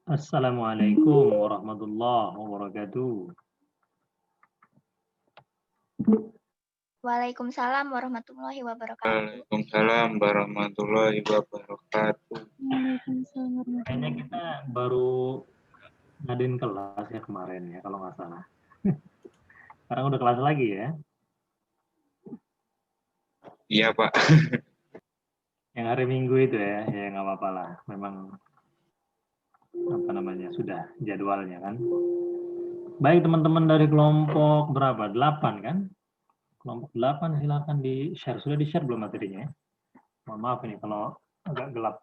Assalamualaikum warahmatullahi wabarakatuh. Waalaikumsalam warahmatullahi wabarakatuh. Waalaikumsalam warahmatullahi wabarakatuh. Kayaknya kita baru ngadain kelas ya kemarin ya kalau nggak salah. Sekarang udah kelas lagi ya. Iya Pak. Yang hari Minggu itu ya nggak apa-apa lah. Memang apa namanya sudah jadwalnya kan. Baik teman-teman dari kelompok berapa? 8 kan? Kelompok 8 silakan di-share. Sudah di-share belum materinya? Mohon maaf ini kalau agak gelap.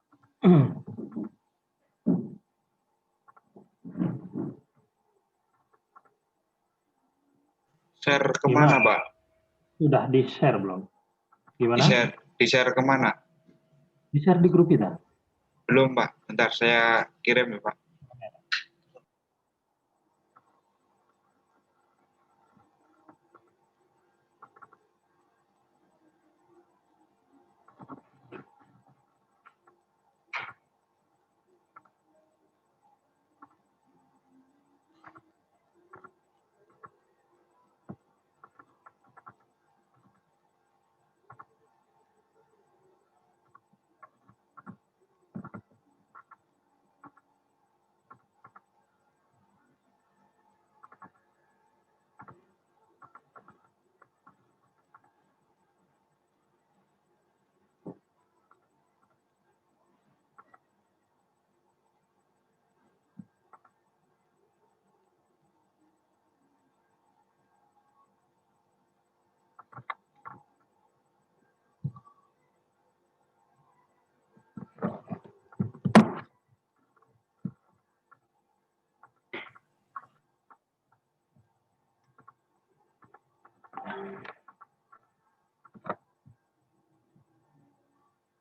Share kemana Gimana? Pak? Sudah di-share belum? Gimana? Di-share kemana? Di-share di grup kita. Belum Pak. Bentar saya kirim ya Pak.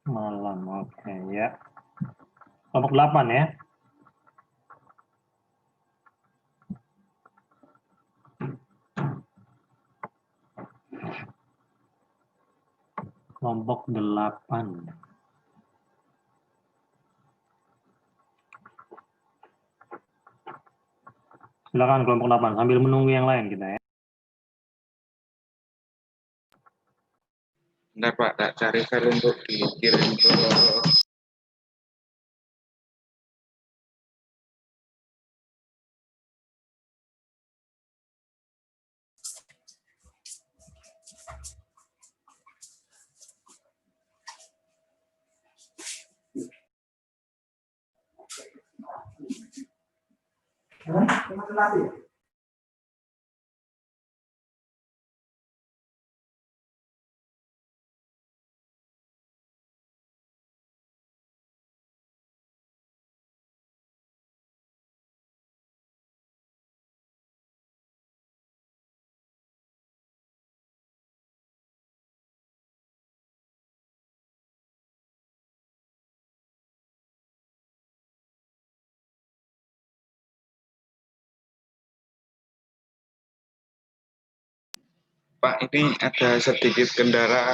Malam, oke ya. Kelompok 8 ya. Kelompok 8. Silakan kelompok 8 sambil menunggu yang lain kita ya. Bentar Pak, tak cari file untuk dikirim ke Pak, ini ada sedikit kendala.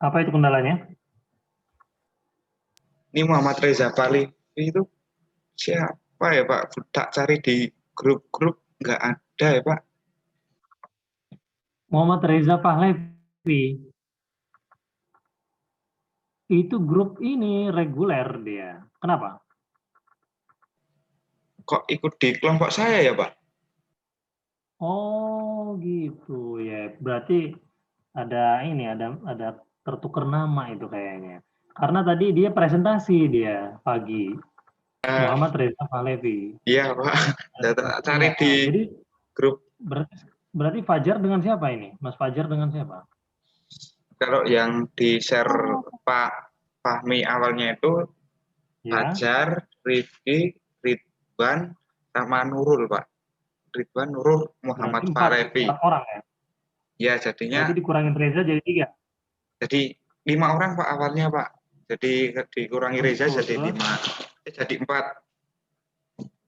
Apa itu kendalanya? Ini Muhammad Reza Pali itu siapa ya Pak? Tak cari di grup-grup nggak ada ya Pak. Muhammad Reza Pahlavi. Itu grup ini reguler dia. Kenapa? Kok ikut di kelompok saya ya Pak? Oh, gitu ya. Berarti ada ini ada tertukar nama itu kayaknya. Karena tadi dia presentasi dia pagi. Muhammad Reza Pahlavi. Iya Pak. Tak cari di Jadi grup. berarti Fajar dengan siapa ini? Mas Fajar dengan siapa? Kalau yang di share Pak Fahmi awalnya itu Ya. Fajar, Rifki, Ridwan, sama Nurul Pak. Ridwan, Nurul, Muhammad Farevi. 4 orang ya? Ya jadinya. Berarti dikurangin Reza jadi 3. Jadi 5 orang Pak awalnya Pak. Jadi dikurangi Reza jadi 5. Jadi 4.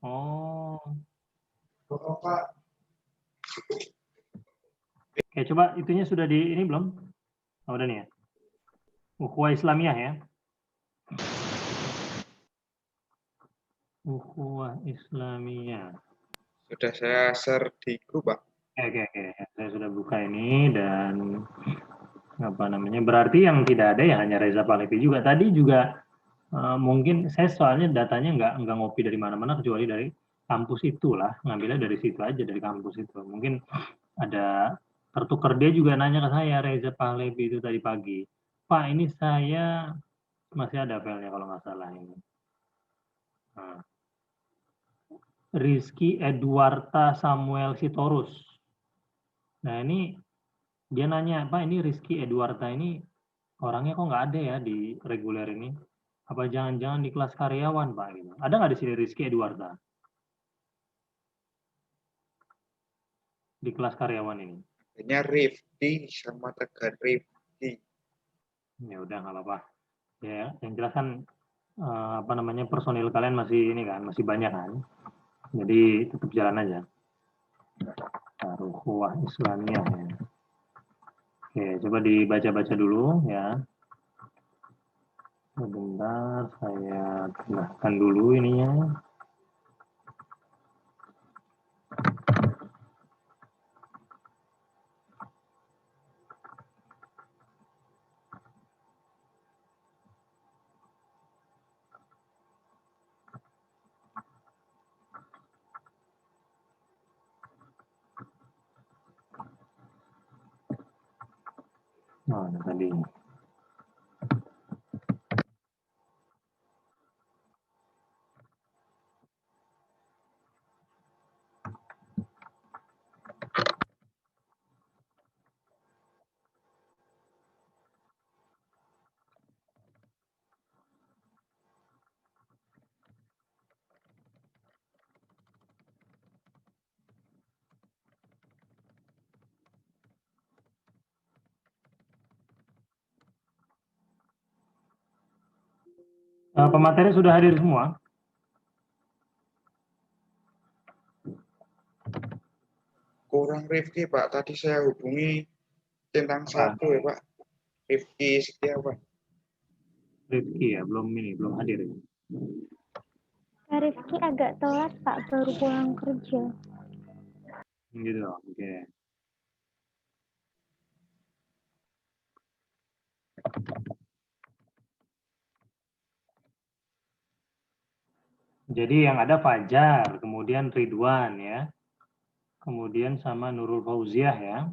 Oh. Pak. Oke, coba itunya sudah di ini belum? Oh, udah nih ya. Ukhuwah Islamiyah ya. Ukhuwah Islamiyah. Sudah saya share di grup, Pak. Oke. Saya sudah buka ini dan apa namanya? Berarti yang tidak ada ya hanya Reza Pahlavi juga. Tadi juga mungkin saya soalnya datanya nggak ngopi dari mana-mana kecuali dari kampus itulah, ngambilnya dari situ aja, dari kampus itu. Mungkin ada tertukar, dia juga nanya ke saya, Reza Pahlavi itu tadi pagi, Pak ini saya masih ada filenya kalau nggak salah ini. Nah, Rizky Edwarta Samuel Sitorus. Nah ini dia nanya, Pak ini Rizky Edwarta ini orangnya kok nggak ada ya di reguler ini? Apa jangan-jangan di kelas karyawan Pak? Gitu. Ada nggak di sini Rizky Edwarta? Di kelas karyawan ini? Hanya Rifki sama Tegar Rifki. Ya udah nggak apa-apa. Ya, yang jelas kan apa namanya personil kalian masih ini kan, masih banyak kan. Jadi tetap jalan aja. Ukhuwah Islamiyah ya. Oke, coba dibaca-baca dulu ya. Sebentar, saya tambahkan dulu ininya. Nah, tadi. Pemateri sudah hadir semua? Kurang Rifki, Pak. Tadi saya hubungi tentang satu ya, Pak. Rifki Setiawan. Rifki ya, belum hadir ya. Kak Rifki agak telat Pak, baru pulang kerja. Gitu, oke. Jadi yang ada Fajar, kemudian Ridwan ya, kemudian sama Nurul Fauziah ya,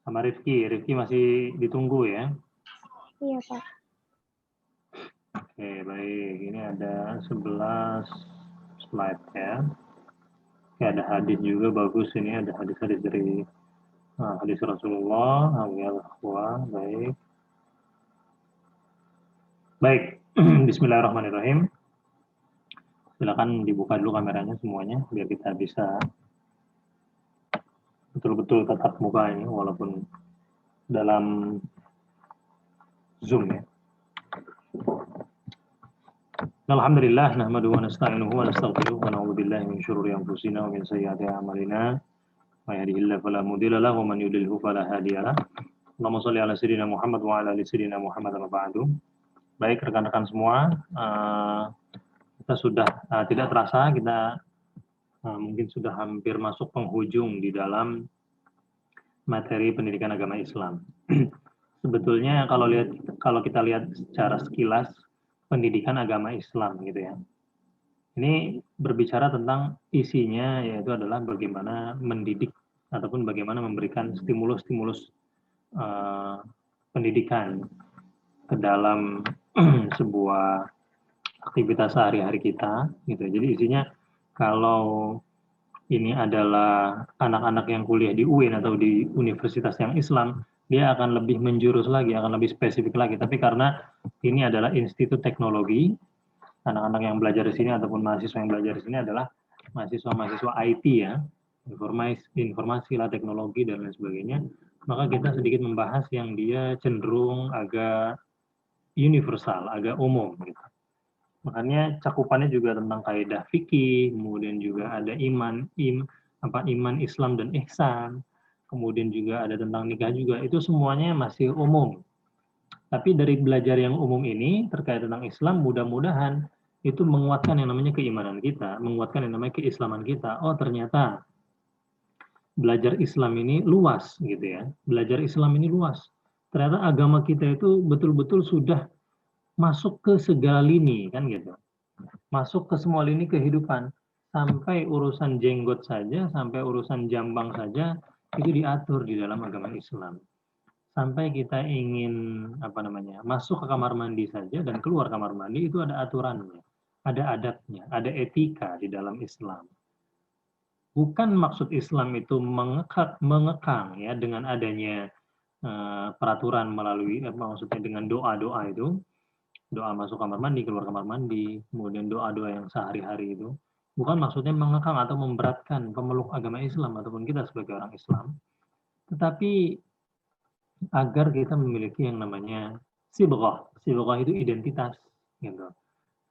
sama Rifki. Rifki masih ditunggu ya. Iya Pak. Oke, baik. Ini ada 11 slide ya. Oke, ada hadis juga bagus ini, ada hadis-hadis dari hadis Rasulullah. Baik. Baik, Bismillahirrahmanirrahim. Silakan dibuka dulu kameranya semuanya biar kita bisa betul-betul tatap muka ini walaupun dalam Zoom ya. Alhamdulillah nahmaduhu wa nasta'inuhu wa nastaghfiruh wa na'udzu billahi min syururi anfusina wa min sayyiati a'malina. May yahdihillahu fala mudilla lahu wa man yudlilhu fala hadiya lahu. Allahumma shalli ala sayyidina Muhammad wa ala ali sayyidina Muhammad wa ba'du. Baik rekan-rekan semua, kita sudah tidak terasa kita mungkin sudah hampir masuk penghujung di dalam materi pendidikan agama Islam. Sebetulnya kalau kita lihat secara sekilas pendidikan agama Islam gitu ya. Ini berbicara tentang isinya yaitu adalah bagaimana mendidik ataupun bagaimana memberikan stimulus-stimulus pendidikan ke dalam sebuah aktivitas sehari-hari kita gitu. Jadi isinya kalau ini adalah anak-anak yang kuliah di UIN atau di universitas yang Islam, dia akan lebih menjurus lagi, akan lebih spesifik lagi. Tapi karena ini adalah institut teknologi, anak-anak yang belajar di sini ataupun mahasiswa yang belajar di sini adalah mahasiswa-mahasiswa IT ya, informasi lah, teknologi dan lain sebagainya. Maka kita sedikit membahas yang dia cenderung agak universal, agak umum gitu. Makanya cakupannya juga tentang kaidah fikih, kemudian juga ada iman Islam dan ihsan, kemudian juga ada tentang nikah juga. Itu semuanya masih umum. Tapi dari belajar yang umum ini terkait tentang Islam, mudah-mudahan itu menguatkan yang namanya keimanan kita, menguatkan yang namanya keislaman kita. Oh, ternyata belajar Islam ini luas gitu ya. Belajar Islam ini luas. Ternyata agama kita itu betul-betul sudah masuk ke segala lini kan gitu. Masuk ke semua lini kehidupan. Sampai urusan jenggot saja, sampai urusan jambang saja itu diatur di dalam agama Islam. Sampai kita ingin masuk ke kamar mandi saja dan keluar kamar mandi itu ada aturannya, ada adabnya, ada etika di dalam Islam. Bukan maksud Islam itu mengekang ya dengan adanya peraturan melalui maksudnya dengan doa-doa itu, doa masuk kamar mandi, keluar kamar mandi, kemudian doa-doa yang sehari-hari itu. Bukan maksudnya mengekang atau memberatkan pemeluk agama Islam ataupun kita sebagai orang Islam, tetapi agar kita memiliki yang namanya sibghah. Sibghah itu identitas, gitu.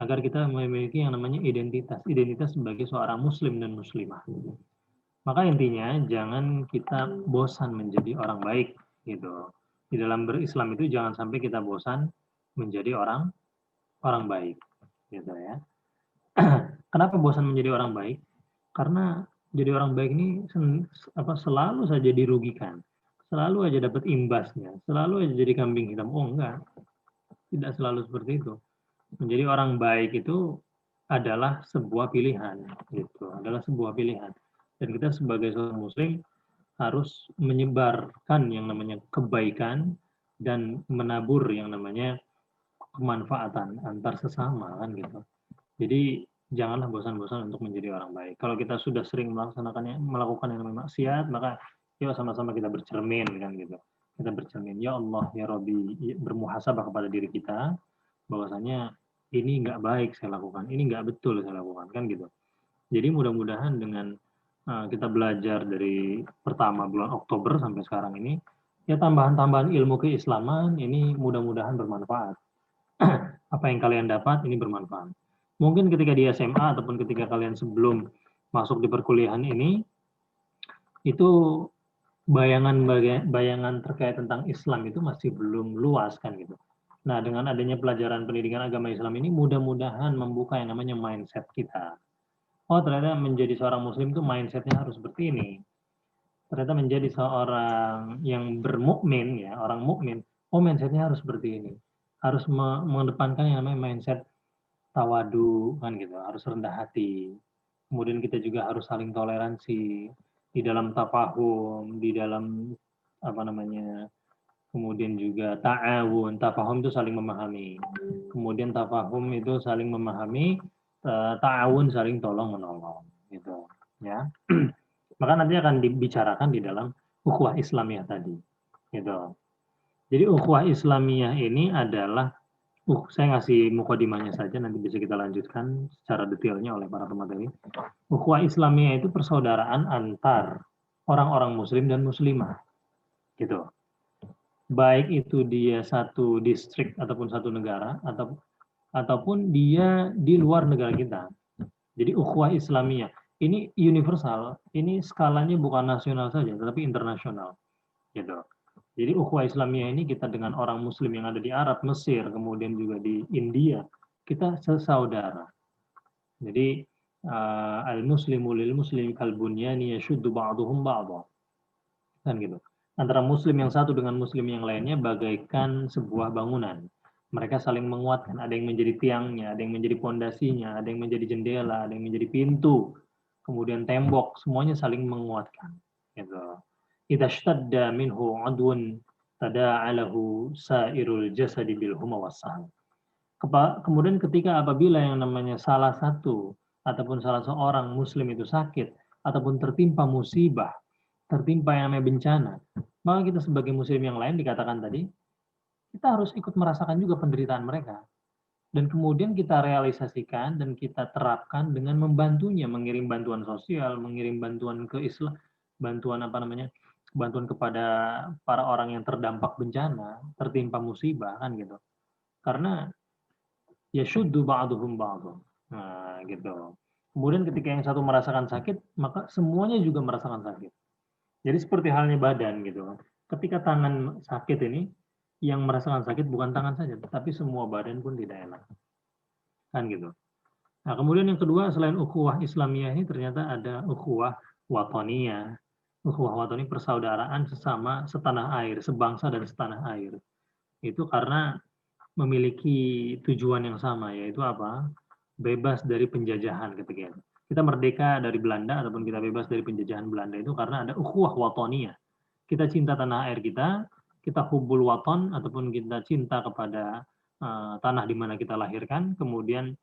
Agar kita memiliki yang namanya identitas sebagai seorang muslim dan muslimah. Maka intinya jangan kita bosan menjadi orang baik, gitu. Di dalam berislam itu jangan sampai kita bosan menjadi orang baik, gitu ya. Kenapa bosan menjadi orang baik? Karena jadi orang baik ini selalu saja dirugikan. Selalu aja dapat imbasnya, selalu aja jadi kambing hitam. Oh enggak, tidak selalu seperti itu. Menjadi orang baik itu adalah sebuah pilihan, gitu. Adalah sebuah pilihan. Dan kita sebagai seorang muslim harus menyebarkan yang namanya kebaikan dan menabur yang namanya kemanfaatan antar sesama kan gitu. Jadi janganlah bosan-bosan untuk menjadi orang baik. Kalau kita sudah sering melakukan yang namanya maksiat, maka yuk sama-sama kita bercermin kan gitu. Kita bercermin, ya Allah, ya Rabbi, bermuhasabah kepada diri kita bahwasanya ini nggak baik saya lakukan, ini nggak betul saya lakukan kan gitu. Jadi mudah-mudahan dengan kita belajar dari pertama bulan Oktober sampai sekarang ini, ya tambahan-tambahan ilmu keislaman ini mudah-mudahan bermanfaat. Apa yang kalian dapat ini bermanfaat. Mungkin ketika di SMA ataupun ketika kalian sebelum masuk di perkuliahan ini, itu bayangan terkait tentang Islam itu masih belum luas kan gitu. Nah, dengan adanya pelajaran pendidikan agama Islam ini mudah-mudahan membuka yang namanya mindset kita. Oh, ternyata menjadi seorang muslim itu mindsetnya harus seperti ini. Ternyata menjadi seorang yang bermukmin ya, orang mukmin, oh mindsetnya harus seperti ini. Harus mengedepankan yang namanya mindset tawadu kan gitu, harus rendah hati. Kemudian kita juga harus saling toleransi di dalam tafahum, di dalam kemudian juga ta'awun. Tafahum itu saling memahami. Kemudian tafahum itu saling memahami, ta'awun saling tolong menolong gitu ya. Maka nanti akan dibicarakan di dalam ukhuwah Islamiyah tadi gitu. Jadi ukhuwah Islamiyah ini adalah saya ngasih mukadimahnya saja, nanti bisa kita lanjutkan secara detailnya oleh para pemateri. Ukhuwah Islamiyah itu persaudaraan antar orang-orang muslim dan muslimah. Gitu. Baik itu dia satu distrik ataupun satu negara, ataupun dia di luar negara kita. Jadi ukhuwah Islamiyah. Ini universal, ini skalanya bukan nasional saja, tetapi internasional. Gitu. Jadi ukhuwah Islamiyah ini kita dengan orang muslim yang ada di Arab, Mesir, kemudian juga di India, kita sesaudara. Jadi al-muslimu lil muslim kal bunyani yashuddu ba'duhum ba'dha. Kan gitu. Antara muslim yang satu dengan muslim yang lainnya bagaikan sebuah bangunan. Mereka saling menguatkan, ada yang menjadi tiangnya, ada yang menjadi pondasinya, ada yang menjadi jendela, ada yang menjadi pintu, kemudian tembok, semuanya saling menguatkan. Gitu. Idza shtadda minhu 'adwun tada'alahu sa'irul jasadi bil huma wassaham. Kemudian ketika apabila yang namanya salah satu ataupun salah seorang muslim itu sakit ataupun tertimpa musibah, tertimpa yang namanya bencana, maka kita sebagai muslim yang lain dikatakan tadi, kita harus ikut merasakan juga penderitaan mereka. Dan kemudian kita realisasikan dan kita terapkan dengan membantunya, mengirim bantuan sosial, mengirim bantuan ke Islam, bantuan kepada para orang yang terdampak bencana, tertimpa musibah kan gitu. Karena yashuddu ba'duhum ba'dhum. Nah, gitu. Kemudian ketika yang satu merasakan sakit, maka semuanya juga merasakan sakit. Jadi seperti halnya badan gitu. Ketika tangan sakit ini, yang merasakan sakit bukan tangan saja, tapi semua badan pun tidak enak. Kan gitu. Nah, kemudian yang kedua, selain ukhuwah Islamiyah ini ternyata ada ukhuwah watoniyah. Ukhuwah watoniyah, persaudaraan sesama setanah air, sebangsa dan setanah air. Itu karena memiliki tujuan yang sama, yaitu apa? Bebas dari penjajahan ketika itu. Kita merdeka dari Belanda ataupun kita bebas dari penjajahan Belanda itu karena ada ukhuwah watoniyah. Kita cinta tanah air kita hubul waton ataupun kita cinta kepada tanah di mana kita lahirkan, kemudian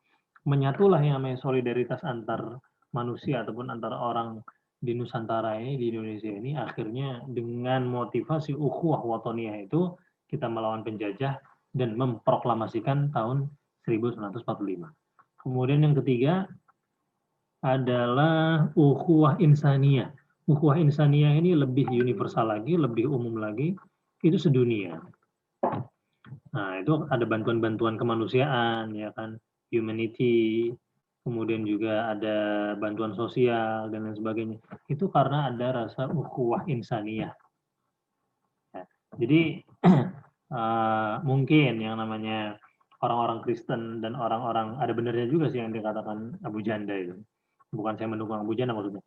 menyatulah yang namanya solidaritas antar manusia ataupun antar orang di Nusantara ini, di Indonesia ini, akhirnya dengan motivasi ukhuwah watoniyah itu kita melawan penjajah dan memproklamasikan tahun 1945. Kemudian yang ketiga adalah ukhuwah insaniyah. Ukhuwah insaniyah ini lebih universal lagi, lebih umum lagi, itu sedunia. Nah, itu ada bantuan-bantuan kemanusiaan, ya kan, humanity, kemudian juga ada bantuan sosial dan lain sebagainya. Itu karena ada rasa ukhuwah insaniyah. Ya, jadi mungkin yang namanya orang-orang Kristen dan orang-orang, ada benarnya juga sih yang dikatakan Abu Janda itu. Bukan saya mendukung Abu Janda maksudnya.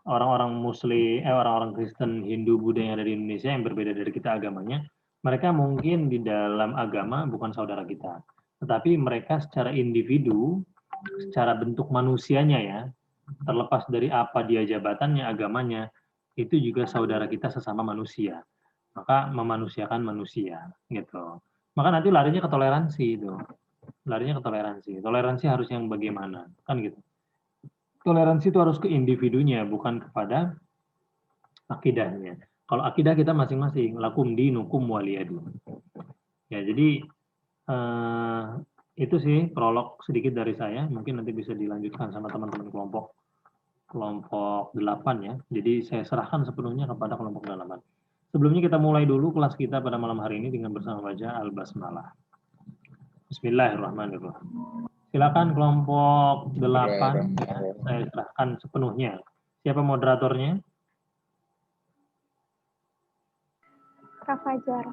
Orang-orang Muslim, orang-orang Kristen, Hindu, Buddha yang ada di Indonesia yang berbeda dari kita agamanya, mereka mungkin di dalam agama bukan saudara kita, tetapi mereka secara individu, secara bentuk manusianya ya, terlepas dari apa dia jabatannya, agamanya, itu juga saudara kita sesama manusia. Maka memanusiakan manusia, gitu. Maka nanti larinya ke toleransi itu, larinya ke toleransi. Toleransi harus yang bagaimana, kan gitu. Toleransi itu harus ke individunya, bukan kepada akidahnya. Kalau akidah kita masing-masing, lakum dinukum waliyadin. Ya, jadi itu sih prolog sedikit dari saya. Mungkin nanti bisa dilanjutkan sama teman-teman kelompok 8 ya. Jadi saya serahkan sepenuhnya kepada kelompok 8. Sebelumnya kita mulai dulu kelas kita pada malam hari ini dengan bersama baca Al-Basmalah. Bismillahirrahmanirrahim. Silakan kelompok 8 ya, saya serahkan sepenuhnya. Siapa moderatornya? Kak Fajar.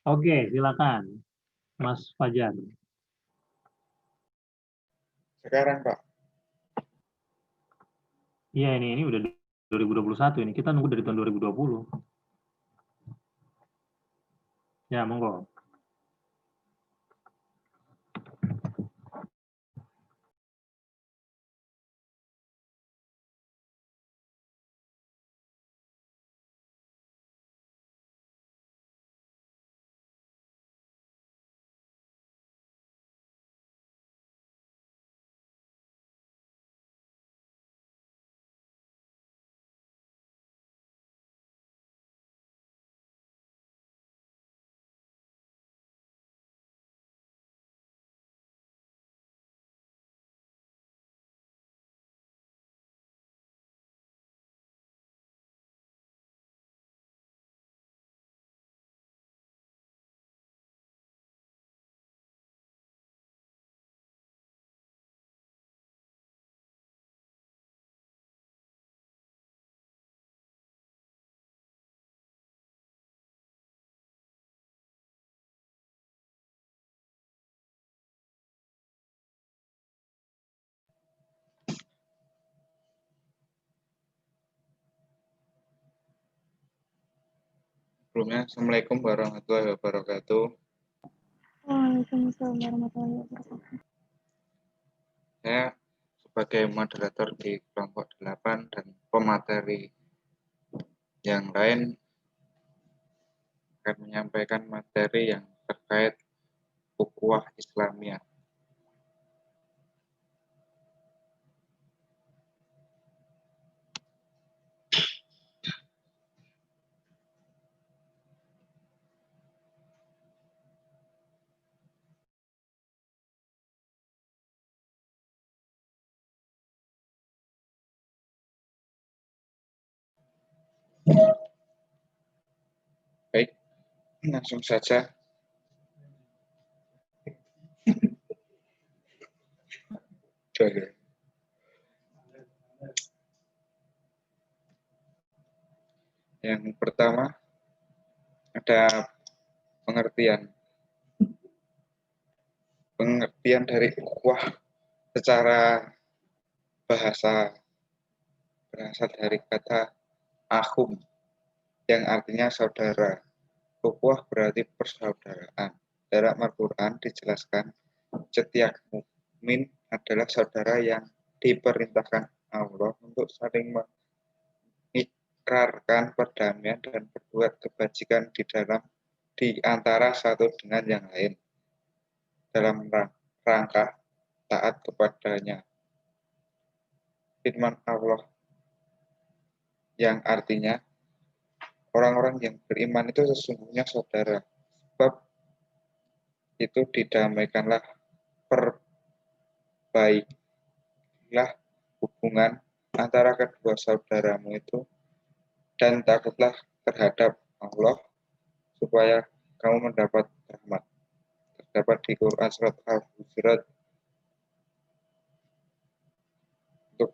Oke, silakan. Mas Fajar. Sekarang, Pak. Iya, ini udah 2021 ini. Kita nunggu dari tahun 2020. Ya, monggo. Sebelumnya, Assalamualaikum warahmatullahi wabarakatuh. Waalaikumsalam warahmatullahi wabarakatuh. Saya sebagai moderator di kelompok 8 dan pemateri yang lain akan menyampaikan materi yang terkait ukhuwah Islamiyah. Baik, langsung saja. Yang pertama ada pengertian dari ukhuwah secara bahasa berasal dari kata akhum yang artinya saudara. Ukhuwah berarti persaudaraan. Dalam Al-Quran dijelaskan setiap mukmin adalah saudara yang diperintahkan Allah untuk saling mengikrarkan perdamaian dan berbuat kebajikan di antara satu dengan yang lain dalam rangka taat kepadanya. Firman Allah yang artinya orang-orang yang beriman itu sesungguhnya saudara, sebab itu didamaikanlah, perbaikilah hubungan antara kedua saudaramu itu, dan takutlah terhadap Allah supaya kamu mendapat rahmat. Terdapat di Quran surat Al-Hujurat. Untuk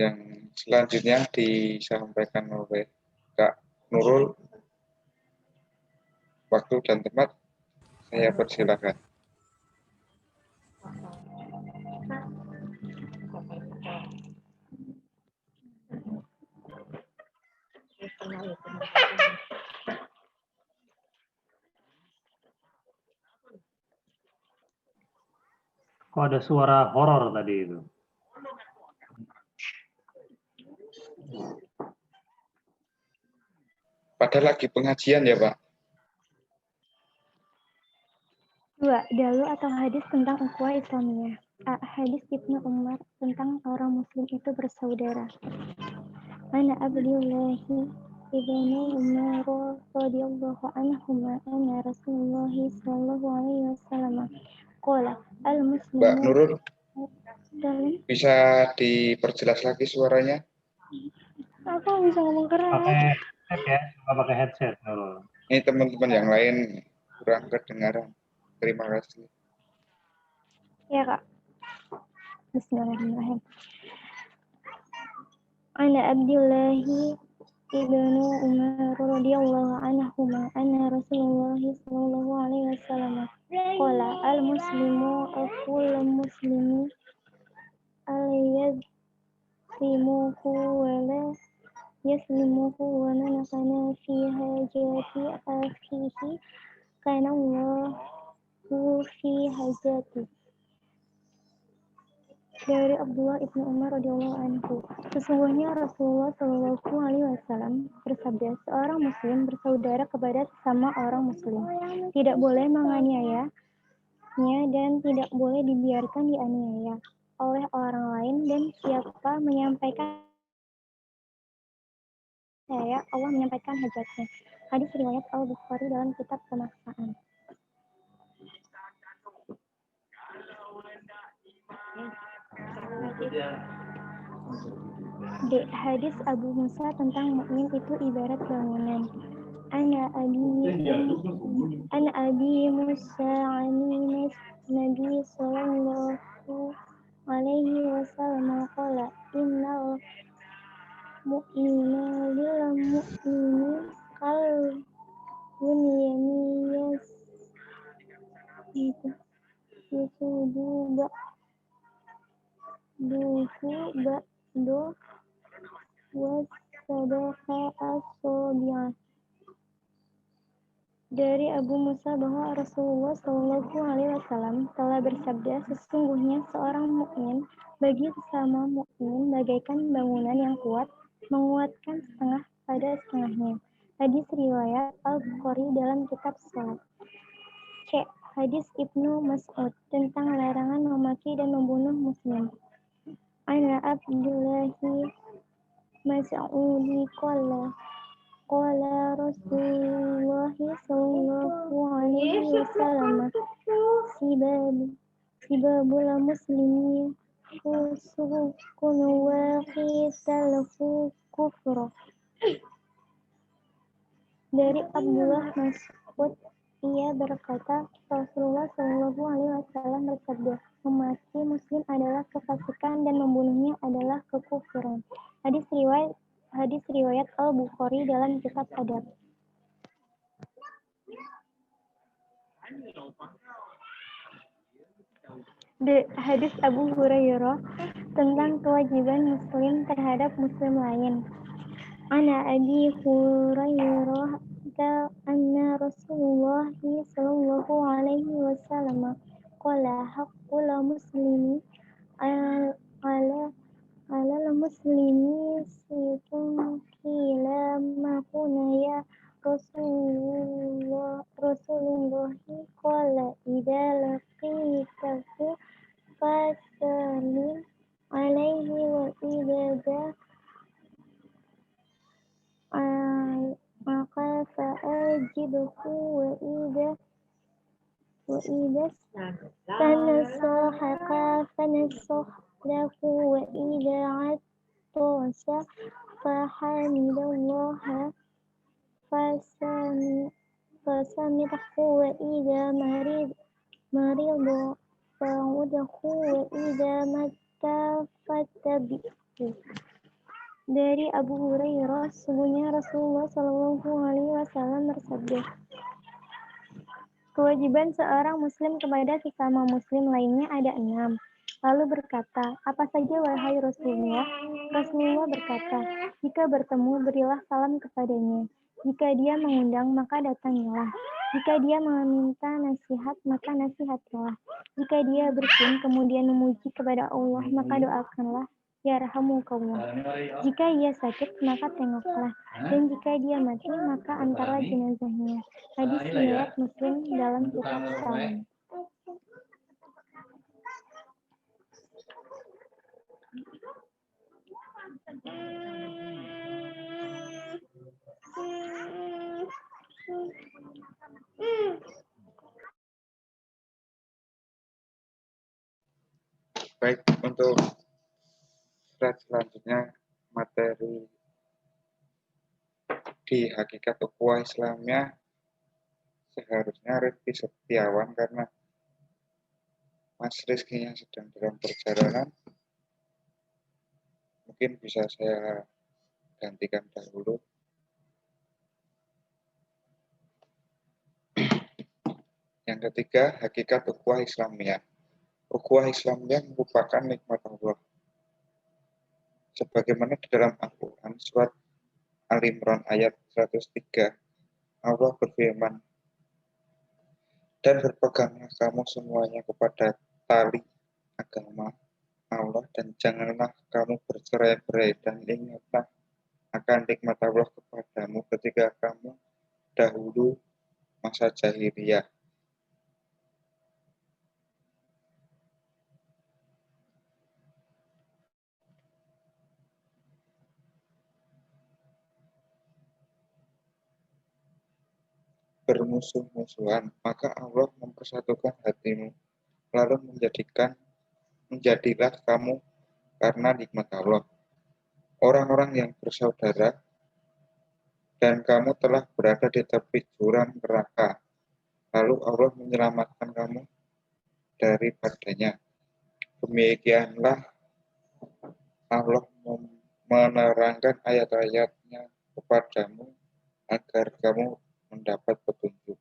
yang selanjutnya disampaikan oleh Kak Nurul, waktu dan tempat saya persilakan. Kok ada suara horor tadi itu? Padahal lagi pengajian ya, Pak. 2. Dalu atau hadis tentang ukhuwah Islamiyah. A. Hadis Ibnu Umar tentang orang muslim itu bersaudara. Ana Abdullahi ibnu Umar radhiyallahu anhuma anna Rasulullah sallallahu alaihi wasallam qala al-muslimu. Mbak Nurul, bisa diperjelas lagi suaranya? Aku bisa ngomong keras. Pakai headset ya, coba pakai headset Nurul. Ini teman-teman yang lain kurang kedengaran. Terima kasih. Ya, Kak. Bismillahirrahmanirrahim. Ana Abdullahi ibnu Umar radhiyallahu anhuma anna Rasulullah sallallahu alaihi wasallam qala al-muslimu aqul muslimi al-yaslimuhu wa la yaslimuhu wa man kana fi hajati akhihi kana Allahu fi hajati. Dari Abdullah ibnu Umar radhiyallahu anhu, sesungguhnya Rasulullah Shallallahu alaihi wasallam bersabda, seorang muslim bersaudara kepada sesama orang muslim, tidak boleh menganiayanya dan tidak boleh dibiarkan dianiaya oleh orang lain, dan siapa menyampaikan saya, Allah menyampaikan hajatnya. Hadis riwayat Al-Bukhari dalam kitab Pemaksaan. D. Hadis Abu Musa tentang mukmin itu ibarat bangunan. Ana Abi Musa ani Nabi sallallahu alaihi wasallam qala innal mu'mina lil mu'mini kal bunyaniyas itu duhu ba'du wasadaqa as-sabi'ah. Dari Abu Musa bahwa Rasulullah Shallallahu alaihi wasallam telah bersabda, sesungguhnya seorang mukmin bagi sesama mukmin bagaikan bangunan yang kuat, menguatkan setengah pada setengahnya. Hadis riwayat Al-Bukhari dalam kitab Shalat. C. Hadis Ibnu Mas'ud tentang larangan memaki dan membunuh muslim. Ana Abdullahi Mas'udi qala Rasulullah sallallahu alaihi wasallam sibabul muslimi fusuqun wa qitaluhu kufur. Dari Abdullah Mas'ud, ia berkata, Rasulullah sallallahu alaihi wasallam bersabda, memaki muslim adalah kefasikan dan membunuhnya adalah kekufuran. Hadis riwayat Al-Bukhari dalam kitab Adab. Hadis Abu Hurairah tentang kewajiban muslim terhadap muslim lain. Ana Abi Hurairah anna Rasulullah sallallahu alaihi wasallam qala haqqul muslimi ala muslimi situn kila ma ya Rasulullah qala idza laqitahu fasallim alaihi wa idza maka fa'ajibhu wa idza tanasahaka fanasah lahu wa idza atasa fahamidallaha fasamitahu wa idza maridu fa'udahu wa idza matta fatabihu. Dari Abu Hurairah, sesungguhnya Rasulullah Shallallahu Alaihi Wasallam bersabda, kewajiban seorang Muslim kepada sesama Muslim lainnya ada 6. Lalu berkata, apa saja wahai Rasulullah? Rasulullah berkata, jika bertemu berilah salam kepadanya. Jika dia mengundang maka datangilah. Jika dia meminta nasihat maka nasihatilah. Jika dia bersin kemudian memuji kepada Allah maka doakanlah. Yarhamukallah. Jika ia sakit maka tengoklah, dan jika dia mati maka antarlah jenazahnya. Hadis riwayat Muslim dalam kitab Salam. Baik, untuk slide selanjutnya materi di hakikat ukhuwah Islamnya seharusnya Rizky Setiawan, karena Mas Rizky yang sedang dalam perjalanan mungkin bisa saya gantikan dahulu. Yang ketiga, hakikat ukhuwah Islamiyah. Ukhuwah Islamiyah merupakan nikmat Allah. Sebagaimana di dalam Al-Quran surat Al-Imran ayat 103, Allah berfirman, dan berpeganglah kamu semuanya kepada tali agama Allah, dan janganlah kamu bercerai-berai, dan ingatlah akan nikmat Allah kepadamu ketika kamu dahulu masa jahiliyah. Bermusuh-musuhan, maka Allah mempersatukan hatimu, lalu menjadilah kamu karena nikmat Allah orang-orang yang bersaudara, dan kamu telah berada di tepi jurang neraka, lalu Allah menyelamatkan kamu daripadanya. Demikianlah Allah menerangkan ayat-ayatnya kepadamu agar kamu mendapat petunjuk.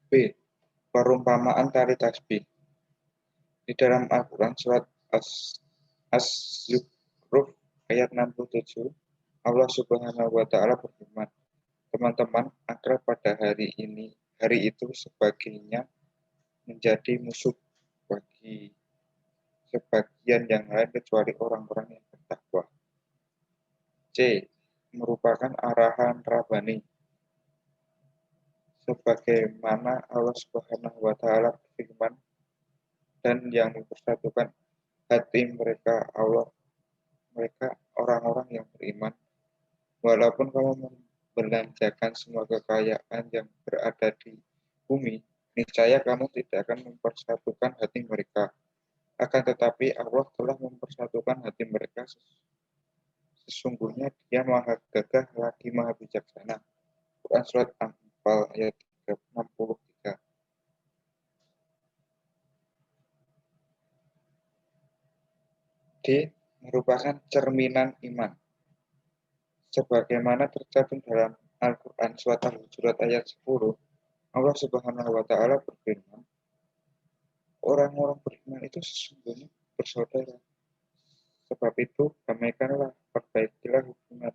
B. Perumpamaan tali tasbih. Di dalam Al-Quran surat Az-Zukhruf ayat 67, Allah Subhanahu wa Ta'ala berfirman, teman-teman akrab pada hari itu sebagiannya menjadi musuh bagi sebagian yang lain kecuali orang-orang yang bertakwa. C. Merupakan arahan Rabbani. Sebagaimana Allah Subhanahu wa Ta'ala berfirman, dan yang mempersatukan hati mereka orang-orang yang beriman, walaupun kamu membelanjakan semua kekayaan yang berada di bumi, niscaya kamu tidak akan mempersatukan hati mereka. Akan tetapi Allah telah mempersatukan hati mereka. Sesungguhnya Dia Maha Gagah lagi Maha Bijaksana. Quran surat Anfal ayat 63. D. merupakan cerminan iman. Sebagaimana tercantum dalam Al-Quran surat Al-Hujurat ayat 10, Allah Subhanahu wa Ta'ala berfirman, orang-orang beriman itu sesungguhnya bersaudara. Sebab itu, damaikanlah, perbaikilah hubungan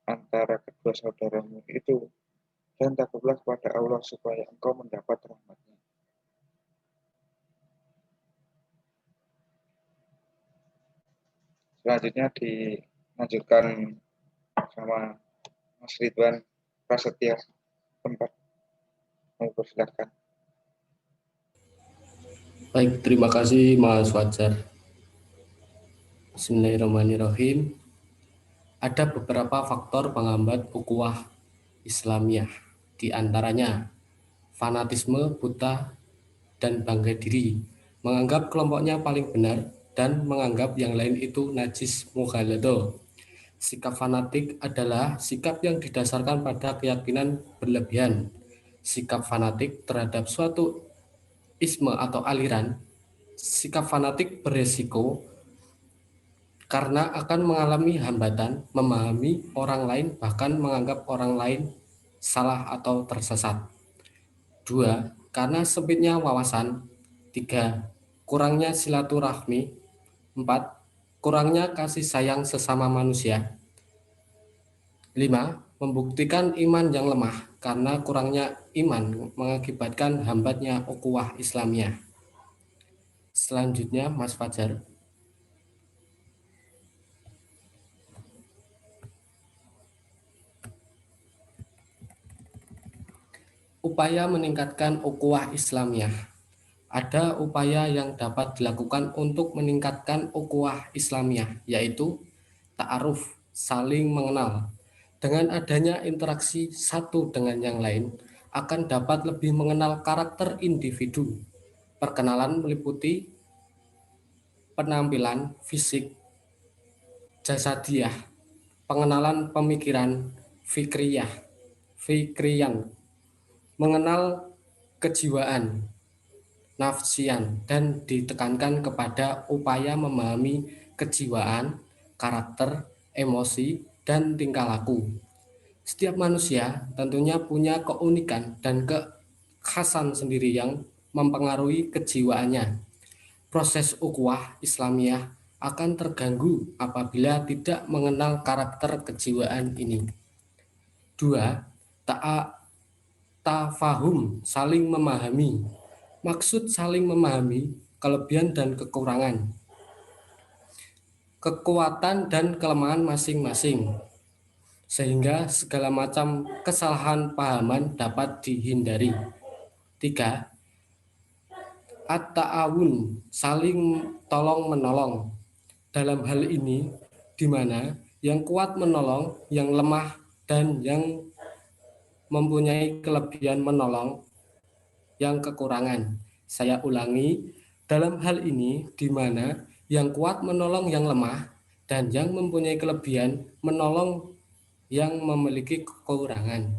antara kedua saudaramu itu, dan takutlah kepada Allah supaya engkau mendapat rahmatnya. Selanjutnya dilanjutkan sama Mas Ridwan Prasetya, tempat mau persilakan. Baik, terima kasih Mas Fajar. Bismillahirrahmanirrahim. Ada beberapa faktor penghambat ukhuwah Islamiyah, di antaranya fanatisme, buta, dan bangga diri, menganggap kelompoknya paling benar, dan menganggap yang lain itu najis mughaladah. Sikap fanatik adalah sikap yang didasarkan pada keyakinan berlebihan. Sikap fanatik terhadap suatu isme atau aliran, sikap fanatik beresiko karena akan mengalami hambatan memahami orang lain, bahkan menganggap orang lain salah atau tersesat. 2. Karena sempitnya wawasan. 3. Kurangnya silaturahmi. 4. Kurangnya kasih sayang sesama manusia. 5. Membuktikan iman yang lemah, karena kurangnya iman mengakibatkan hambatnya ukhuwah Islamiyah. Selanjutnya Mas Fajar. Upaya meningkatkan ukhuwah Islamiyah. Ada upaya yang dapat dilakukan untuk meningkatkan ukhuwah Islamiyah, yaitu ta'aruf, saling mengenal. Dengan adanya interaksi satu dengan yang lain, akan dapat lebih mengenal karakter individu. Perkenalan meliputi penampilan fisik, jasadiah, pengenalan pemikiran, fikriyan, mengenal kejiwaan, nafsian, dan ditekankan kepada upaya memahami kejiwaan, karakter, emosi, dan tingkah laku. Setiap manusia tentunya punya keunikan dan kekhasan sendiri yang mempengaruhi kejiwaannya. Proses ukhuwah Islamiyah akan terganggu apabila tidak mengenal karakter kejiwaan ini. 2. Tafahum, saling memahami. Maksud saling memahami kelebihan dan kekurangan, kekuatan dan kelemahan masing-masing, sehingga segala macam kesalahan pahaman dapat dihindari. 3. At-ta'awun, saling tolong-menolong. Dalam hal ini, di mana yang kuat menolong yang lemah dan yang mempunyai kelebihan menolong yang kekurangan. Saya ulangi, dalam hal ini di mana yang kuat menolong yang lemah dan yang mempunyai kelebihan menolong yang memiliki kekurangan.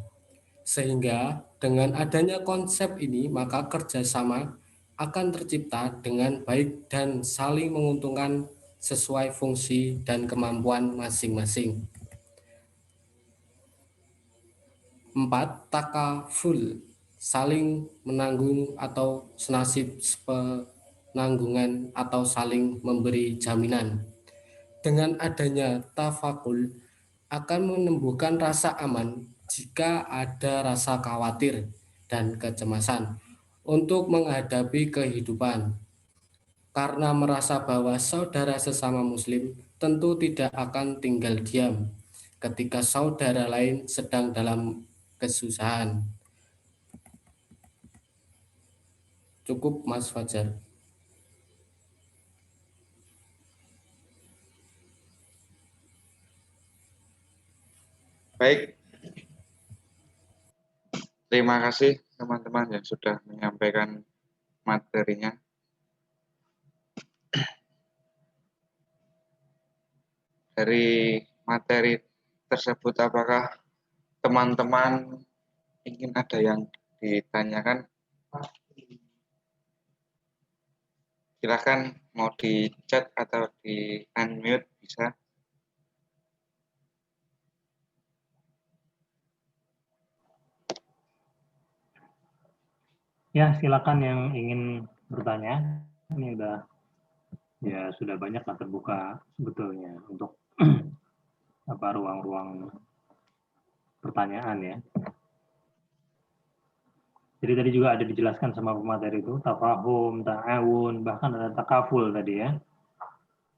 Sehingga dengan adanya konsep ini, maka kerjasama akan tercipta dengan baik dan saling menguntungkan sesuai fungsi dan kemampuan masing-masing. 4. Takaful, saling menanggung atau senasib penanggungan atau saling memberi jaminan. Dengan adanya tafakul akan menumbuhkan rasa aman jika ada rasa khawatir dan kecemasan untuk menghadapi kehidupan. Karena merasa bahwa saudara sesama muslim tentu tidak akan tinggal diam ketika saudara lain sedang dalam kesusahan. Cukup Mas Fajar. Baik, terima kasih teman-teman yang sudah menyampaikan materinya. Dari materi tersebut, apakah teman-teman ingin ada yang ditanyakan? Silakan mau di chat atau di unmute bisa. Ya, silakan yang ingin bertanya. Ini sudah banyak lah terbuka sebetulnya untuk ruang-ruang pertanyaan ya. Jadi tadi juga ada dijelaskan sama pemateri itu, tafahum, ta'awun, bahkan ada takaful tadi ya.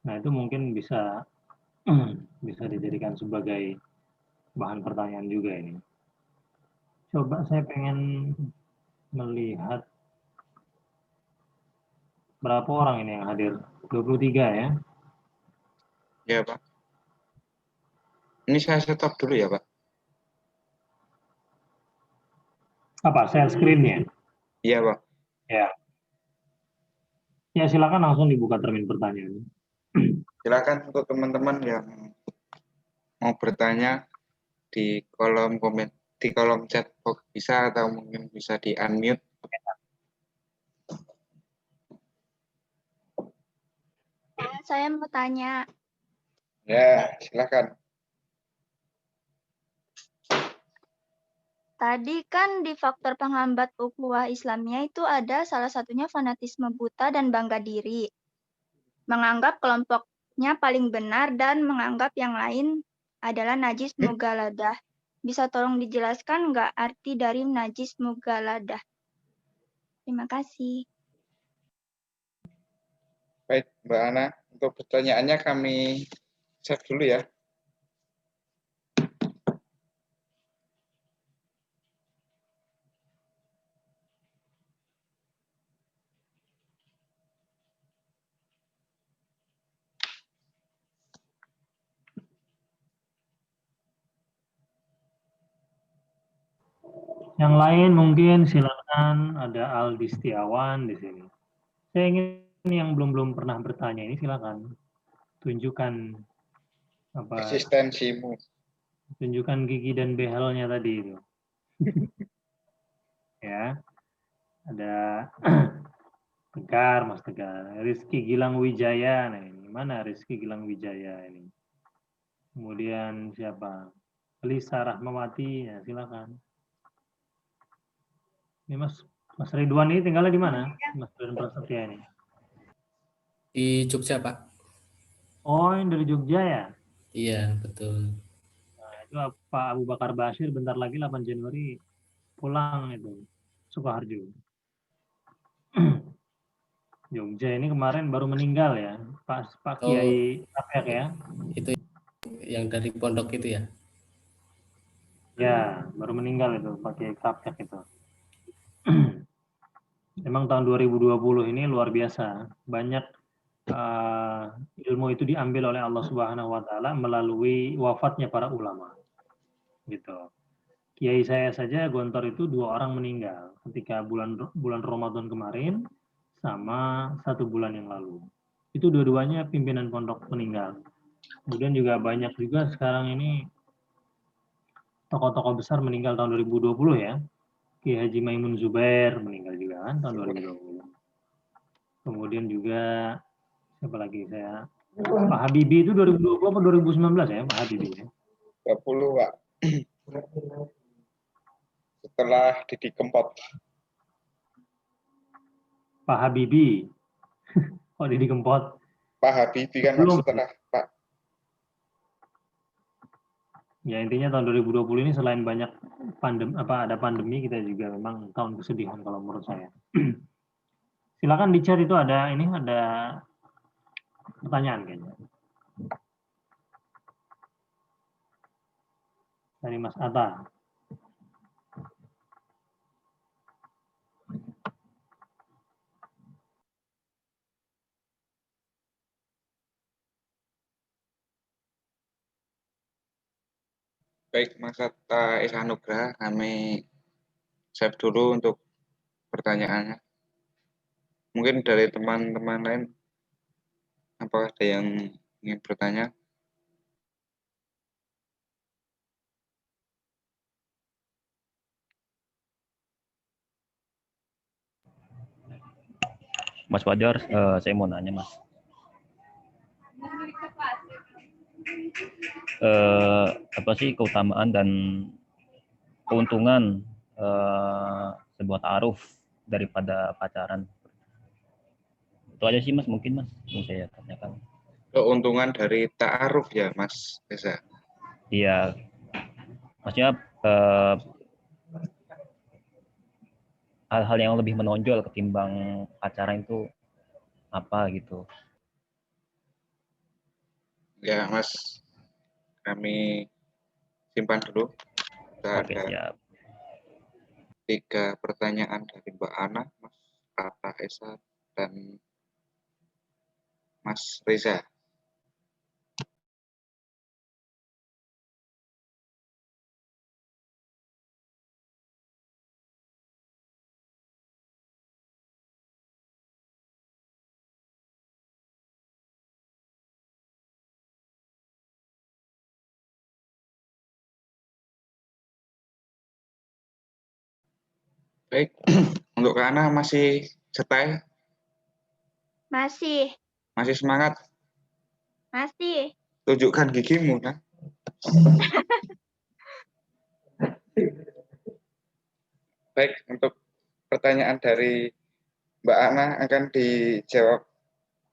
Nah itu mungkin bisa bisa dijadikan sebagai bahan pertanyaan juga ini. Coba saya pengen melihat berapa orang ini yang hadir. 23 ya. Ya Pak. Ini saya stop dulu ya Pak. Apa share screen-nya? Iya Pak. Ya. Ya silakan langsung dibuka termin pertanyaan. Silakan untuk teman-teman yang mau bertanya di kolom komen, di kolom chat box bisa, atau mungkin bisa di unmute. Saya mau tanya, Ya, silakan. tadi kan di faktor penghambat ukhuwah Islamiyah itu ada salah satunya fanatisme buta dan bangga diri. Menganggap kelompoknya paling benar dan menganggap yang lain adalah najis mugaladah. Bisa tolong dijelaskan nggak arti dari najis mugaladah? Terima kasih. Baik, Mbak Ana, untuk pertanyaannya kami cek dulu ya. Yang lain mungkin silakan, ada Aldi Setiawan di sini. Saya ingin yang belum pernah bertanya ini silakan tunjukkan Eksistensimu. tunjukkan gigi dan behelnya tadi itu. Ya, ada Tegar, Mas Tegar. Rizky Gilang Wijaya, nah ini mana Rizky Gilang Wijaya ini? Kemudian siapa? Lisa Rahmawati, ya silakan. Ini Mas Ridwan ini tinggalnya di mana? Mas Ridwan Prasetya ini. Di Jogja, Pak. Oh, ini dari Jogja ya? Iya, betul. Nah, itu Pak Abu Bakar Basir bentar lagi 8 Januari pulang itu, Sukoharjo. Jogja ini kemarin baru meninggal ya, Pak Kiai Kapek ya. Itu yang dari pondok itu ya? Ya, baru meninggal itu Pak Kiai Kapek itu. Memang tahun 2020 ini luar biasa. Banyak ilmu itu diambil oleh Allah Subhanahu wa taala melalui wafatnya para ulama. Gitu. Kiai saya saja Gontor itu 2 orang meninggal ketika bulan Ramadan kemarin sama 1 bulan yang lalu. Itu dua-duanya pimpinan pondok meninggal. Kemudian juga banyak juga sekarang ini tokoh-tokoh besar meninggal tahun 2020 ya. Ki Haji Maimun Zubair meninggal juga kan tahun 2020. Kemudian juga siapa lagi saya? Pak Habibie itu 2020 atau 2019 ya Pak Habibie ya? 20 Pak. Setelah Didi Kempot. Pak Habibie. Oh Didi Kempot. Pak Habibie kan Belum. setelah Pak. Ya intinya tahun 2020 ini selain banyak ada pandemi, kita juga memang tahun kesedihan kalau menurut saya. Silakan di chat itu ada pertanyaan kayaknya. Dari Mas Atta. Baik, Mas Atta Isanugraha, kami save dulu untuk pertanyaannya. Mungkin dari teman-teman lain, apakah ada yang ingin bertanya? Mas Fajar, saya mau nanya Mas. Apa sih keutamaan dan keuntungan sebuah ta'aruf daripada pacaran? Itu aja sih Mas, mungkin Mas yang saya tanyakan. Keuntungan dari ta'aruf ya Mas Reza. Iya, maksudnya hal-hal yang lebih menonjol ketimbang pacaran itu apa gitu. Ya Mas, kami simpan dulu. Kita Oke, ada siap. 3 pertanyaan dari Mbak Ana, Mas Rata Esa, dan Mas Reza. Baik, untuk Kak Ana masih setai? Masih, Masih semangat? masih. Tunjukkan gigimu, kan? Baik, untuk pertanyaan dari Mbak Ana akan dijawab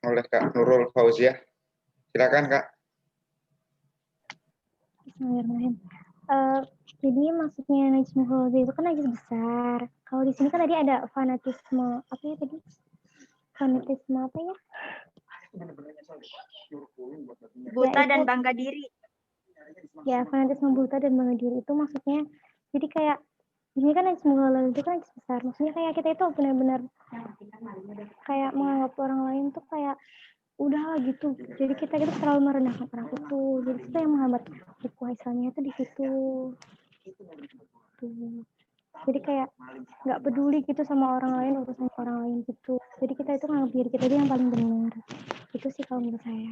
oleh Kak Nurul Fauziah. Silakan Kak. Bismillahirrahmanirrahim. Jadi maksudnya najmul ghaib itu kan najis besar. Kalau di sini kan tadi ada fanatisme, apa ya tadi? Fanatisme apa ya? Buta Ya, dan itu- bangga diri. Ya, fanatisme buta dan bangga diri itu maksudnya, jadi kayak ini kan najmul ghaib itu kan najis besar. Maksudnya kayak kita itu benar-benar kayak menganggap orang lain tuh kayak udah gitu. Jadi kita itu terlalu merendahkan orang itu. Jadi itu yang menghambat ukhuwah Islamnya itu di situ. Tuh. Jadi kayak nggak peduli gitu sama orang lain, urusan orang lain gitu. Jadi kita itu nganggap diri kita itu yang paling benar. Itu sih kalau menurut saya.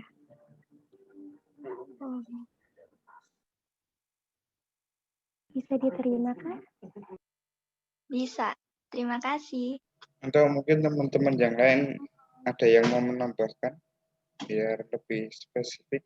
Oh. Bisa diterima kan? Bisa. Terima kasih. Atau mungkin teman-teman yang lain ada yang mau menambahkan biar lebih spesifik.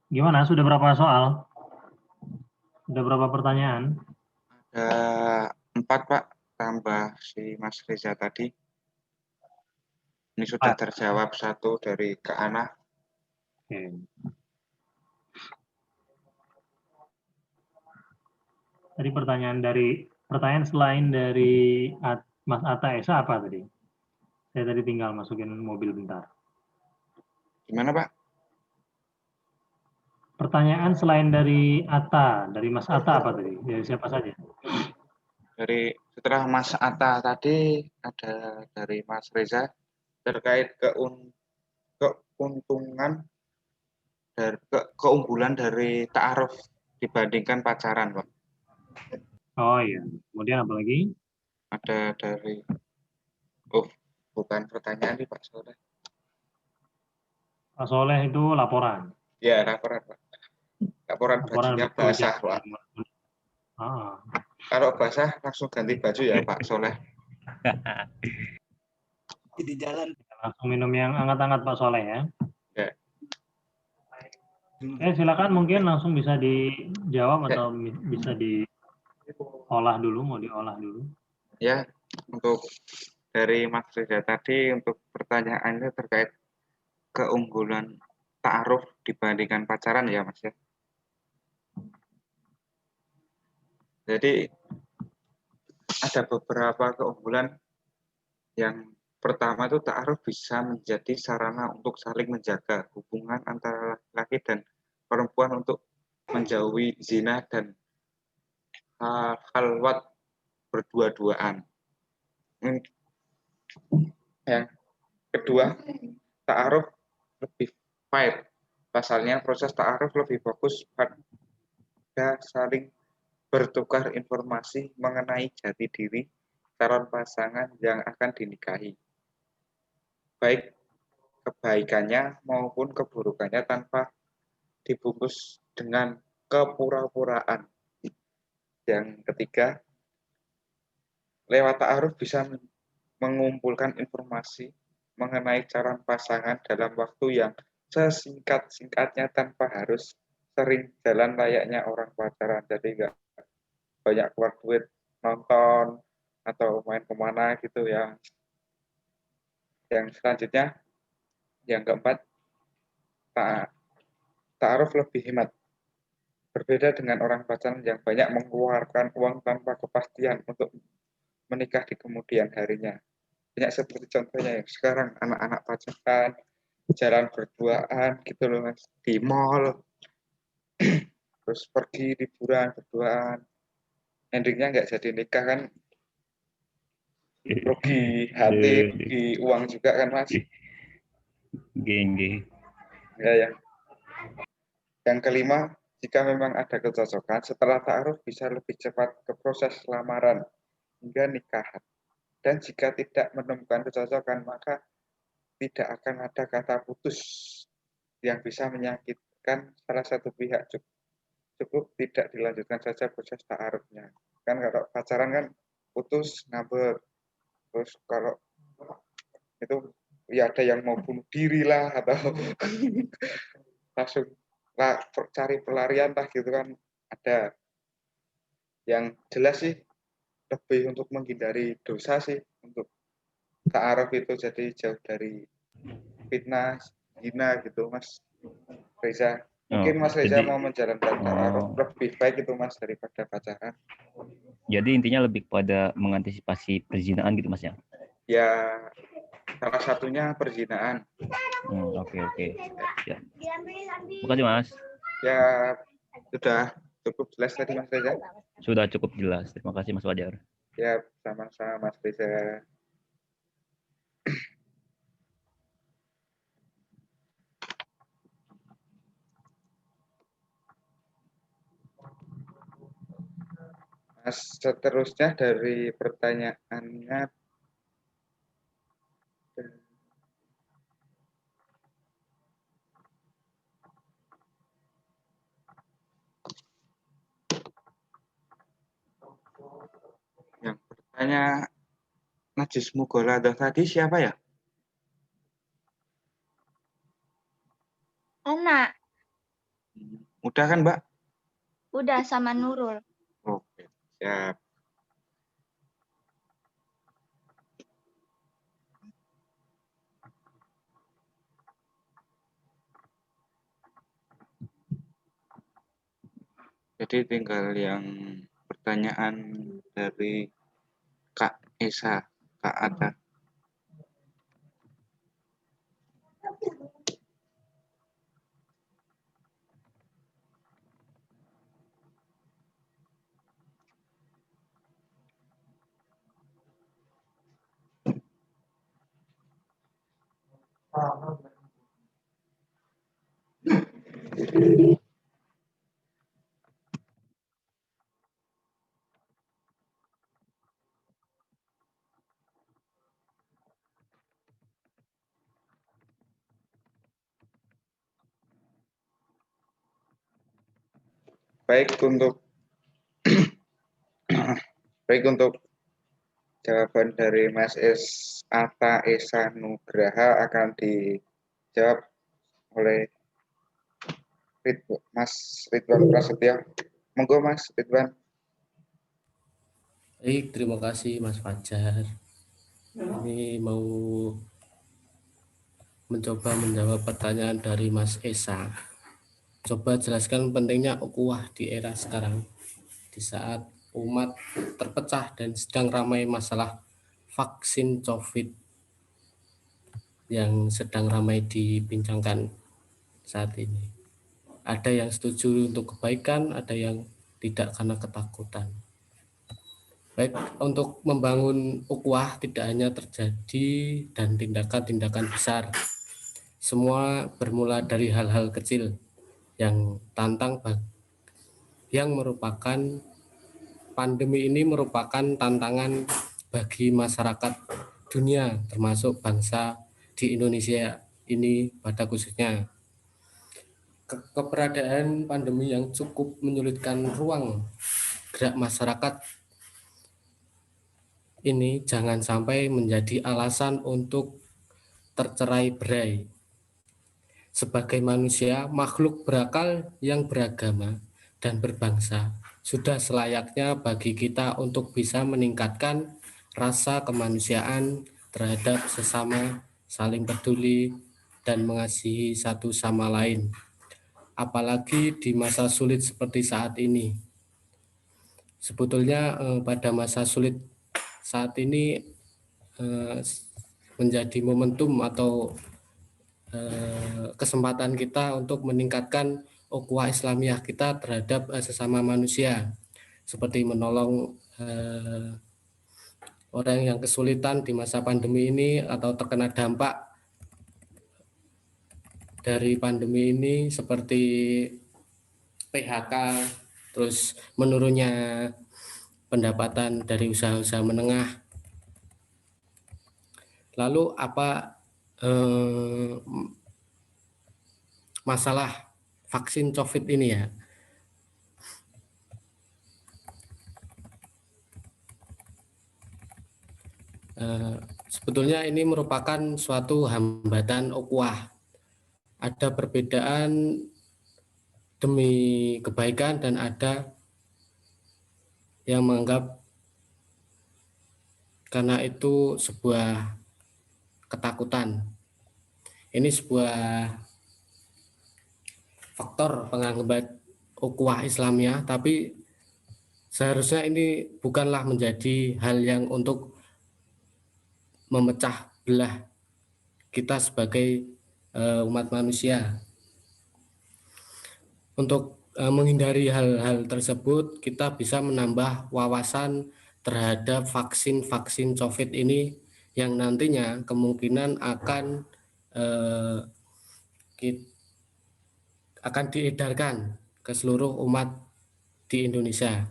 Gimana? Sudah berapa soal? Sudah berapa pertanyaan? Ada 4, Pak, tambah si Mas Reza tadi. Ini sudah terjawab 1 dari Kak Ana. Oke. Tadi pertanyaan selain dari Mas Atta Esa apa tadi? Saya tadi tinggal masukin mobil bentar. Gimana, Pak? Pertanyaan selain dari Atta, dari Mas Atta apa tadi? Dari siapa saja? Setelah Mas Atta tadi, ada dari Mas Reza terkait keuntungan dari keunggulan dari ta'aruf dibandingkan pacaran, Pak. Oh iya. Kemudian apa lagi? Ada dari bukan pertanyaan nih, Pak Soleh. Pak Soleh itu laporan. Ya, laporan, Pak. Laporan bajunya betul, basah, Pak. Kalau basah langsung ganti baju ya, Pak Soleh. Di jalan. Langsung minum yang hangat-hangat Pak Soleh ya. Ya. Silakan mungkin langsung bisa dijawab atau bisa diolah dulu, mau diolah dulu. Ya, untuk dari Mas Reza tadi untuk pertanyaannya terkait keunggulan ta'aruf dibandingkan pacaran ya, Mas ya. Jadi ada beberapa keunggulan. Yang pertama itu ta'aruf bisa menjadi sarana untuk saling menjaga hubungan antara laki-laki dan perempuan untuk menjauhi zina dan khalwat berdua-duaan. Yang kedua, ta'aruf lebih pahit. Pasalnya proses ta'aruf lebih fokus pada saling bertukar informasi mengenai jati diri calon pasangan yang akan dinikahi. Baik kebaikannya maupun keburukannya tanpa dibungkus dengan kepura-puraan. Yang ketiga, lewat ta'aruf bisa mengumpulkan informasi mengenai calon pasangan dalam waktu yang sesingkat-singkatnya tanpa harus sering jalan layaknya orang pacaran. Jadi nggak banyak keluar duit nonton atau main kemana gitu ya. Yang selanjutnya, yang keempat, ta'aruf lebih hemat. Berbeda dengan orang pacaran yang banyak mengeluarkan uang tanpa kepastian untuk menikah di kemudian harinya. Banyak seperti contohnya yang sekarang anak-anak pacaran, jalan berduaan gitu loh Mas, di mall, terus pergi liburan berduaan, endingnya nggak jadi nikah kan, rugi hati, rugi uang juga kan Mas. Geng. Ya. Yang kelima, jika memang ada kecocokan, setelah ta'aruf bisa lebih cepat ke proses lamaran hingga nikahan. Dan jika tidak menemukan kecocokan, maka tidak akan ada kata putus yang bisa menyakitkan salah satu pihak. Cukup tidak dilanjutkan saja proses ta'arufnya. Kan kalau pacaran kan putus, ngambek. Terus kalau itu ya ada yang mau bunuh diri lah atau langsung cari pelarian lah gitu kan ada. Yang jelas sih lebih untuk menghindari dosa sih untuk ta'aruf itu, jadi jauh dari fitnah, zina gitu Mas Reza. Mungkin Mas Reza mau menjalankan ta'aruf lebih baik itu Mas daripada pacaran. Jadi intinya lebih kepada mengantisipasi perzinahan gitu Mas ya? Ya salah satunya perzinahan. Oke. Ya. Terima kasih Mas. Ya sudah cukup jelas tadi Mas Reza? Sudah cukup jelas. Terima kasih Mas Fajar. Ya sama-sama Mas Reza. Mas, seterusnya dari pertanyaannya yang bertanya najis mughaladah tadi siapa ya? Ana. Udah kan, Mbak? Udah sama Nurul. Oke, siap. Jadi tinggal yang pertanyaan dari Kak Esa, Kak Ada. Baik untuk jawaban dari Mas Atta Esa Nugraha akan dijawab oleh Mas Ridwan Prasetya. Monggo Mas Ridwan. Baik, terima kasih Mas Fajar. Ini mau mencoba menjawab pertanyaan dari Mas Esa. Coba jelaskan pentingnya ukhuwah di era sekarang, di saat umat terpecah dan sedang ramai masalah vaksin COVID yang sedang ramai dibincangkan saat ini. Ada yang setuju untuk kebaikan, ada yang tidak karena ketakutan. Baik, untuk membangun ukhuwah tidak hanya terjadi dan tindakan-tindakan besar. Semua bermula dari hal-hal kecil yang merupakan pandemi ini merupakan tantangan bagi masyarakat dunia, termasuk bangsa di Indonesia ini pada khususnya. Keberadaan pandemi yang cukup menyulitkan ruang gerak masyarakat ini jangan sampai menjadi alasan untuk tercerai-berai. Sebagai manusia, makhluk berakal yang beragama dan berbangsa, sudah selayaknya bagi kita untuk bisa meningkatkan rasa kemanusiaan terhadap sesama, saling peduli dan mengasihi satu sama lain. Apalagi di masa sulit seperti saat ini. Sebetulnya pada masa sulit saat ini menjadi momentum atau kesempatan kita untuk meningkatkan ukhuwah Islamiyah kita terhadap sesama manusia, seperti menolong orang yang kesulitan di masa pandemi ini atau terkena dampak dari pandemi ini seperti PHK, terus menurunnya pendapatan dari usaha-usaha menengah. Lalu apa masalah vaksin COVID ini ya? Sebetulnya ini merupakan suatu hambatan ukhuwah. Ada perbedaan demi kebaikan dan ada yang menganggap karena itu sebuah ketakutan. Ini sebuah faktor penghambat ukhuwah Islamiyah, tapi seharusnya ini bukanlah menjadi hal yang untuk memecah belah kita sebagai umat manusia. Untuk menghindari hal-hal tersebut, kita bisa menambah wawasan terhadap vaksin-vaksin COVID ini yang nantinya kemungkinan akan diedarkan ke seluruh umat di Indonesia.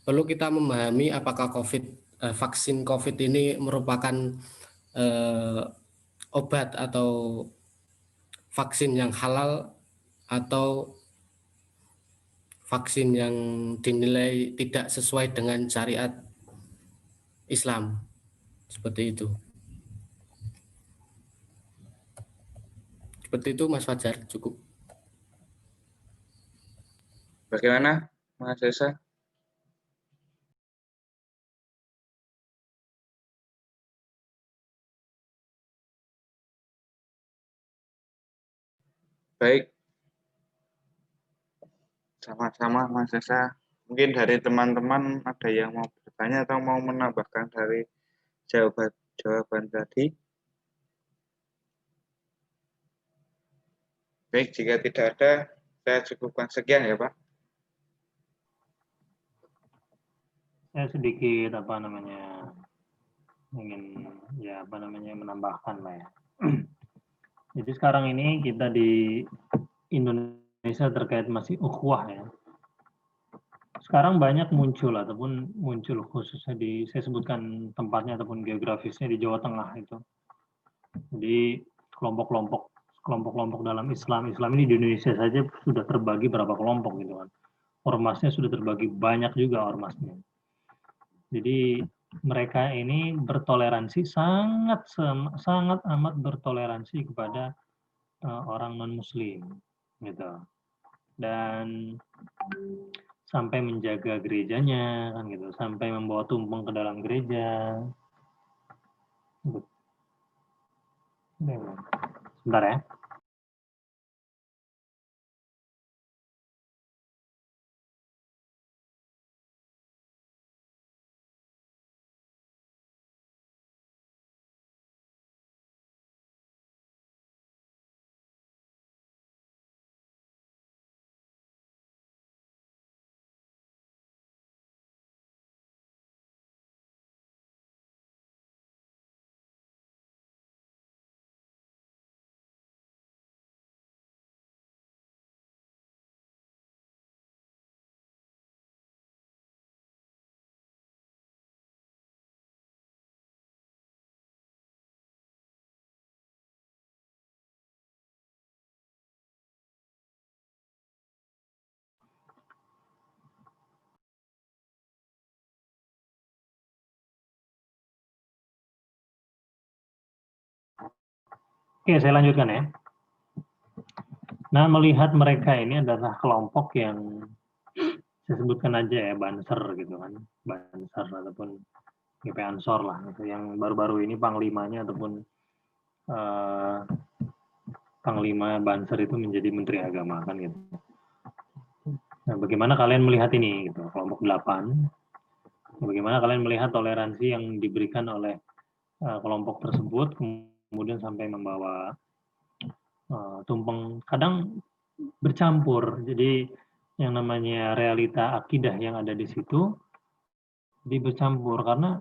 Perlu kita memahami apakah vaksin COVID ini merupakan obat atau vaksin yang halal atau vaksin yang dinilai tidak sesuai dengan syariat Islam, seperti itu. Seperti itu Mas Fajar, cukup. Bagaimana Mas Esa? Baik, sama-sama Mas Esa. Mungkin dari teman-teman ada yang mau bertanya atau mau menambahkan dari jawaban tadi. Baik, jika tidak ada, saya cukupkan sekian ya Pak. Saya sedikit ingin menambahkan lah ya. Jadi sekarang ini kita di Indonesia terkait masih ukhuwah ya. Sekarang banyak muncul khususnya saya sebutkan tempatnya ataupun geografisnya di Jawa Tengah itu. Jadi kelompok-kelompok dalam Islam ini di Indonesia saja sudah terbagi berapa kelompok gitu kan. Ormasnya sudah terbagi banyak juga ormasnya. Jadi mereka ini bertoleransi sangat amat bertoleransi kepada orang non Muslim gitu. Dan sampai menjaga gerejanya kan gitu, sampai membawa tumpeng ke dalam gereja. Sebentar ya. Oke, saya lanjutkan ya. Nah, melihat mereka ini adalah kelompok yang saya sebutkan aja ya, Banser gitu kan. Banser ataupun GP Ansor lah, gitu. Yang baru-baru ini panglimanya ataupun Panglima Banser itu menjadi Menteri Agama kan gitu. Nah, bagaimana kalian melihat ini gitu, kelompok 8? Bagaimana kalian melihat toleransi yang diberikan oleh kelompok tersebut kemudian sampai membawa tumpeng, kadang bercampur. Jadi yang namanya realita akidah yang ada di situ bercampur karena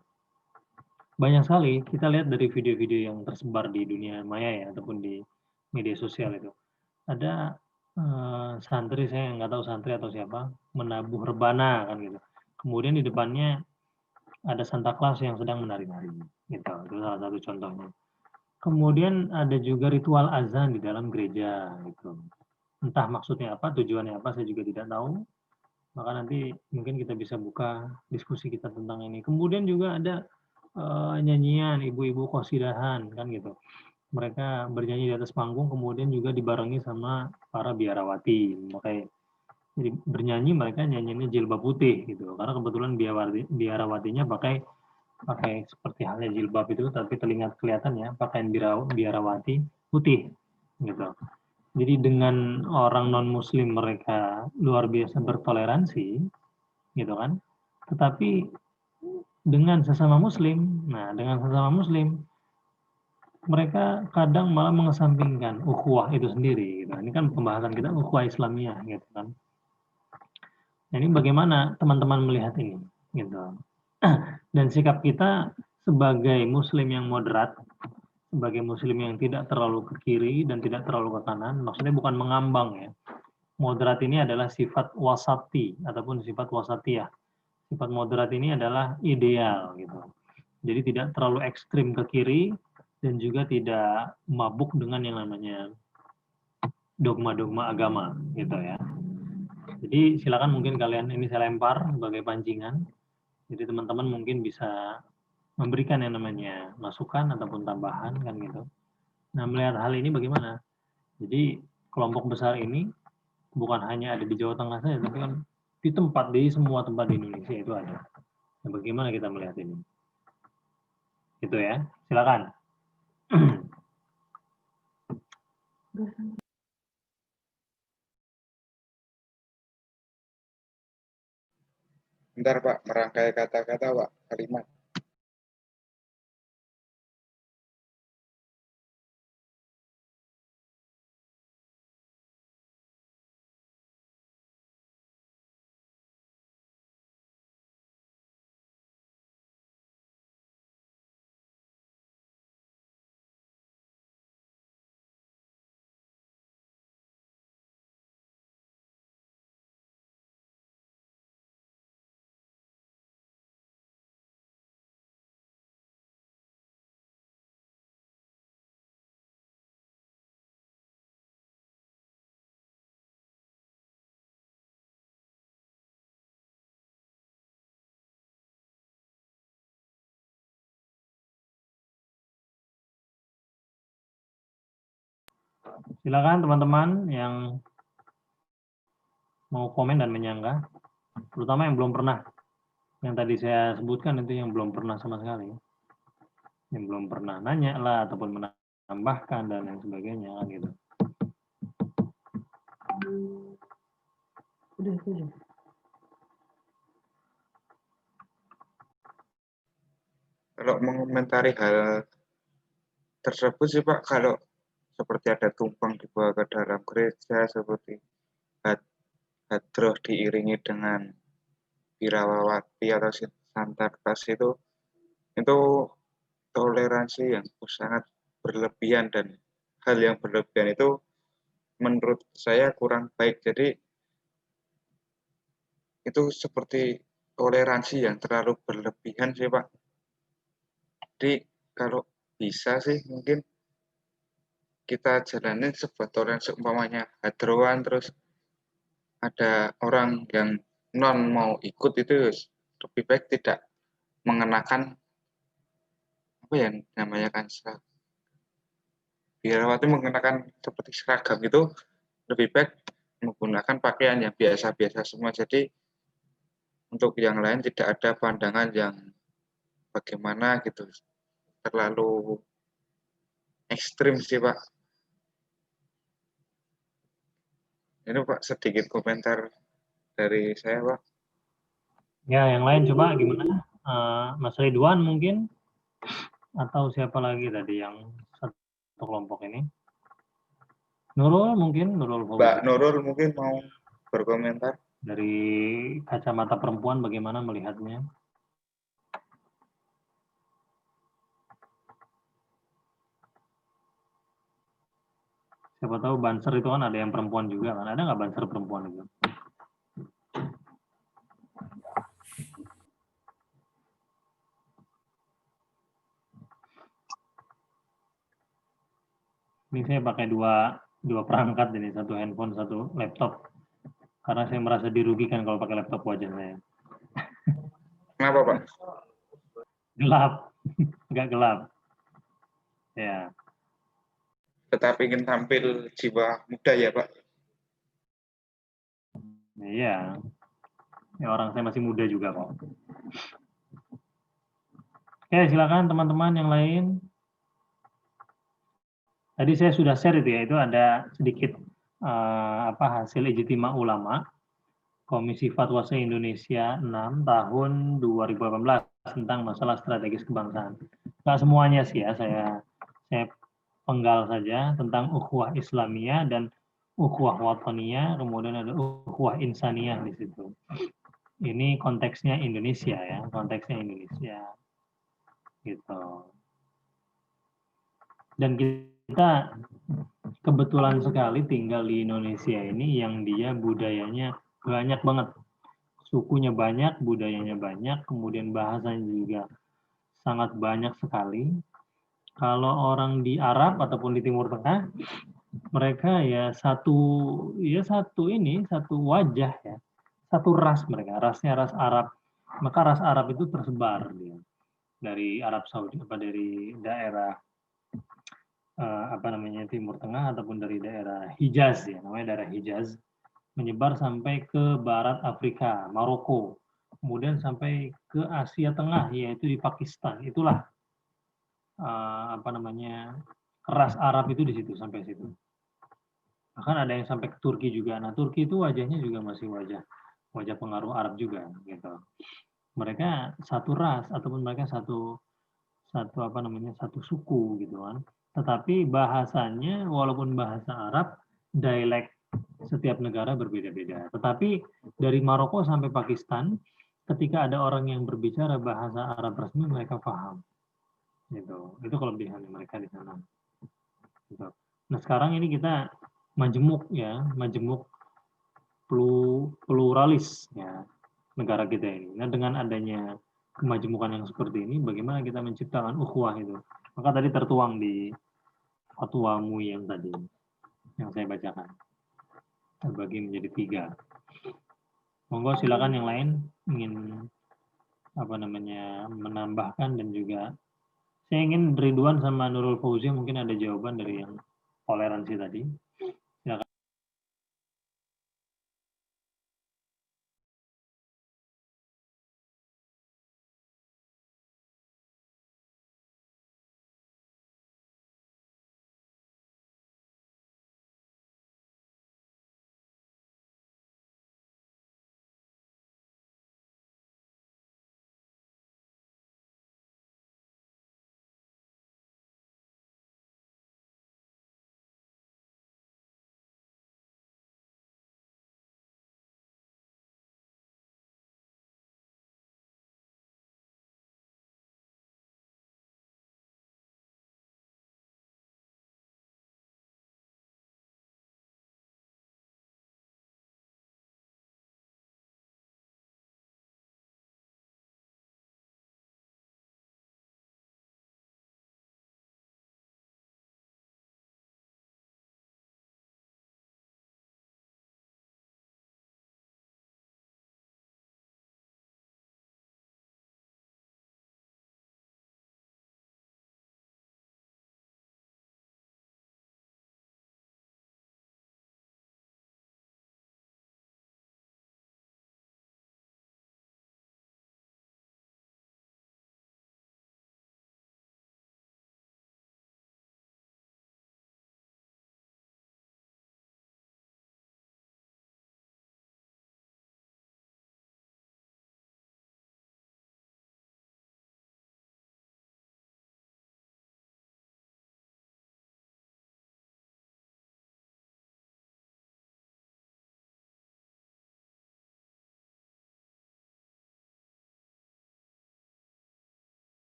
banyak sekali kita lihat dari video-video yang tersebar di dunia maya ya ataupun di media sosial itu. Ada santri, saya nggak tahu santri atau siapa, menabuh rebana kan gitu. Kemudian di depannya ada Santa Claus yang sedang menari-nari gitu. Itu salah satu contohnya. Kemudian ada juga ritual azan di dalam gereja gitu. Entah maksudnya apa, tujuannya apa, saya juga tidak tahu. Maka nanti mungkin kita bisa buka diskusi kita tentang ini. Kemudian juga ada nyanyian ibu-ibu qasidahan kan gitu. Mereka bernyanyi di atas panggung, kemudian juga dibarengi sama para biarawati. Makanya jadi bernyanyi, mereka nyanyinya jilbab putih gitu. Karena kebetulan biarawatinya pakai seperti halnya jilbab itu, tapi terlihat kelihatan ya pakaian biarawati putih gitu. Jadi dengan orang non Muslim mereka luar biasa bertoleransi, gitu kan. Tetapi dengan sesama Muslim, mereka kadang malah mengesampingkan ukhuwah itu sendiri. Gitu. Ini kan pembahasan kita ukhuwah Islamiyah, gitu kan. Nah, ini bagaimana teman-teman melihat ini, gitu. Dan sikap kita sebagai Muslim yang moderat, sebagai Muslim yang tidak terlalu ke kiri dan tidak terlalu ke kanan, maksudnya bukan mengambang ya. Moderat ini adalah sifat wasati ataupun sifat wasatiyah. Sifat moderat ini adalah ideal gitu. Jadi tidak terlalu ekstrim ke kiri dan juga tidak mabuk dengan yang namanya dogma-dogma agama gitu ya. Jadi silakan mungkin kalian, ini saya lempar sebagai pancingan. Jadi teman-teman mungkin bisa memberikan yang namanya masukan ataupun tambahan kan gitu. Nah, melihat hal ini bagaimana? Jadi kelompok besar ini bukan hanya ada di Jawa Tengah saja, tapi kan di semua tempat di Indonesia itu ada. Nah, bagaimana kita melihat ini? Itu ya, silakan. Bentar Pak, merangkai kata-kata Pak, kalimat. Silakan teman-teman yang mau komen dan menyanggah, terutama yang belum pernah. Yang tadi saya sebutkan itu yang belum pernah sama sekali. Yang belum pernah nanya lah, ataupun menambahkan dan lain sebagainya kan gitu. Kalau mengomentari hal tersebut sih Pak, kalau seperti ada tumpeng dibawa ke dalam gereja, seperti hadroh diiringi dengan birawawati atau Santa Claus itu toleransi yang sangat berlebihan, dan hal yang berlebihan itu menurut saya kurang baik. Jadi itu seperti toleransi yang terlalu berlebihan sih Pak. Jadi kalau bisa sih mungkin kita jalanin sebuah toleransi, umpamanya hadroan terus ada orang yang non mau ikut, itu lebih baik tidak mengenakan apa yang namanya kan biarawati mengenakan seperti seragam, itu lebih baik menggunakan pakaian yang biasa-biasa semua. Jadi untuk yang lain tidak ada pandangan yang bagaimana gitu, terlalu ekstrim sih Pak. Ini Pak sedikit komentar dari saya Pak. Ya, yang lain coba gimana? Mas Ridwan mungkin? Atau siapa lagi tadi yang satu kelompok ini? Nurul mungkin? Mbak Nurul mungkin mau berkomentar. Dari kacamata perempuan bagaimana melihatnya? Siapa tahu banser itu kan ada yang perempuan juga kan? Ada nggak banser perempuan itu? Ini saya pakai dua perangkat ini, satu handphone, satu laptop. Karena saya merasa dirugikan kalau pakai laptop wajah saya. Kenapa Pak? Gelap, agak gelap. Ya. Tetapi ingin tampil jiwa muda ya Pak. Iya. Ya, orang saya masih muda juga kok. Oke, silakan teman-teman yang lain. Tadi saya sudah share itu ya, itu ada sedikit hasil ijtima ulama Komisi Fatwa se-Indonesia 6 tahun 2018 tentang masalah strategis kebangsaan. Nggak semuanya sih ya, saya penggal saja tentang ukhuwah Islamiyah dan ukhuwah wataniyah, kemudian ada ukhuwah insaniyah di situ. Ini konteksnya Indonesia ya, konteksnya Indonesia. Gitu. Dan kita kebetulan sekali tinggal di Indonesia ini yang dia budayanya banyak banget. Sukunya banyak, budayanya banyak, kemudian bahasanya juga sangat banyak sekali. Kalau orang di Arab ataupun di Timur Tengah, mereka ya satu wajah ya. Satu ras mereka, rasnya ras Arab. Maka ras Arab itu tersebar dia. Dari Arab Saudi, dari daerah Timur Tengah ataupun dari daerah Hijaz ya, namanya daerah Hijaz, menyebar sampai ke barat Afrika, Maroko, kemudian sampai ke Asia Tengah yaitu di Pakistan. Itulah ras Arab itu di situ sampai situ. Bahkan ada yang sampai ke Turki juga. Nah, Turki itu wajahnya juga masih wajah pengaruh Arab juga gitu. Mereka satu ras ataupun mereka satu suku gitu kan. Tetapi bahasanya walaupun bahasa Arab, dialek setiap negara berbeda-beda. Tetapi dari Maroko sampai Pakistan, ketika ada orang yang berbicara bahasa Arab resmi, mereka paham. Gitu. Itu kelebihan mereka di sana. Gitu. Nah, sekarang ini kita majemuk pluralis ya negara kita ini. Nah, dengan adanya kemajemukan yang seperti ini, bagaimana kita menciptakan ukhuwah itu? Maka tadi tertuang di fatwa MUI yang tadi yang saya bacakan. Terbagi menjadi 3. Monggo silakan yang lain ingin menambahkan, dan juga saya ingin Ridwan sama Nurul Fauzi mungkin ada jawaban dari yang toleransi tadi. Silakan.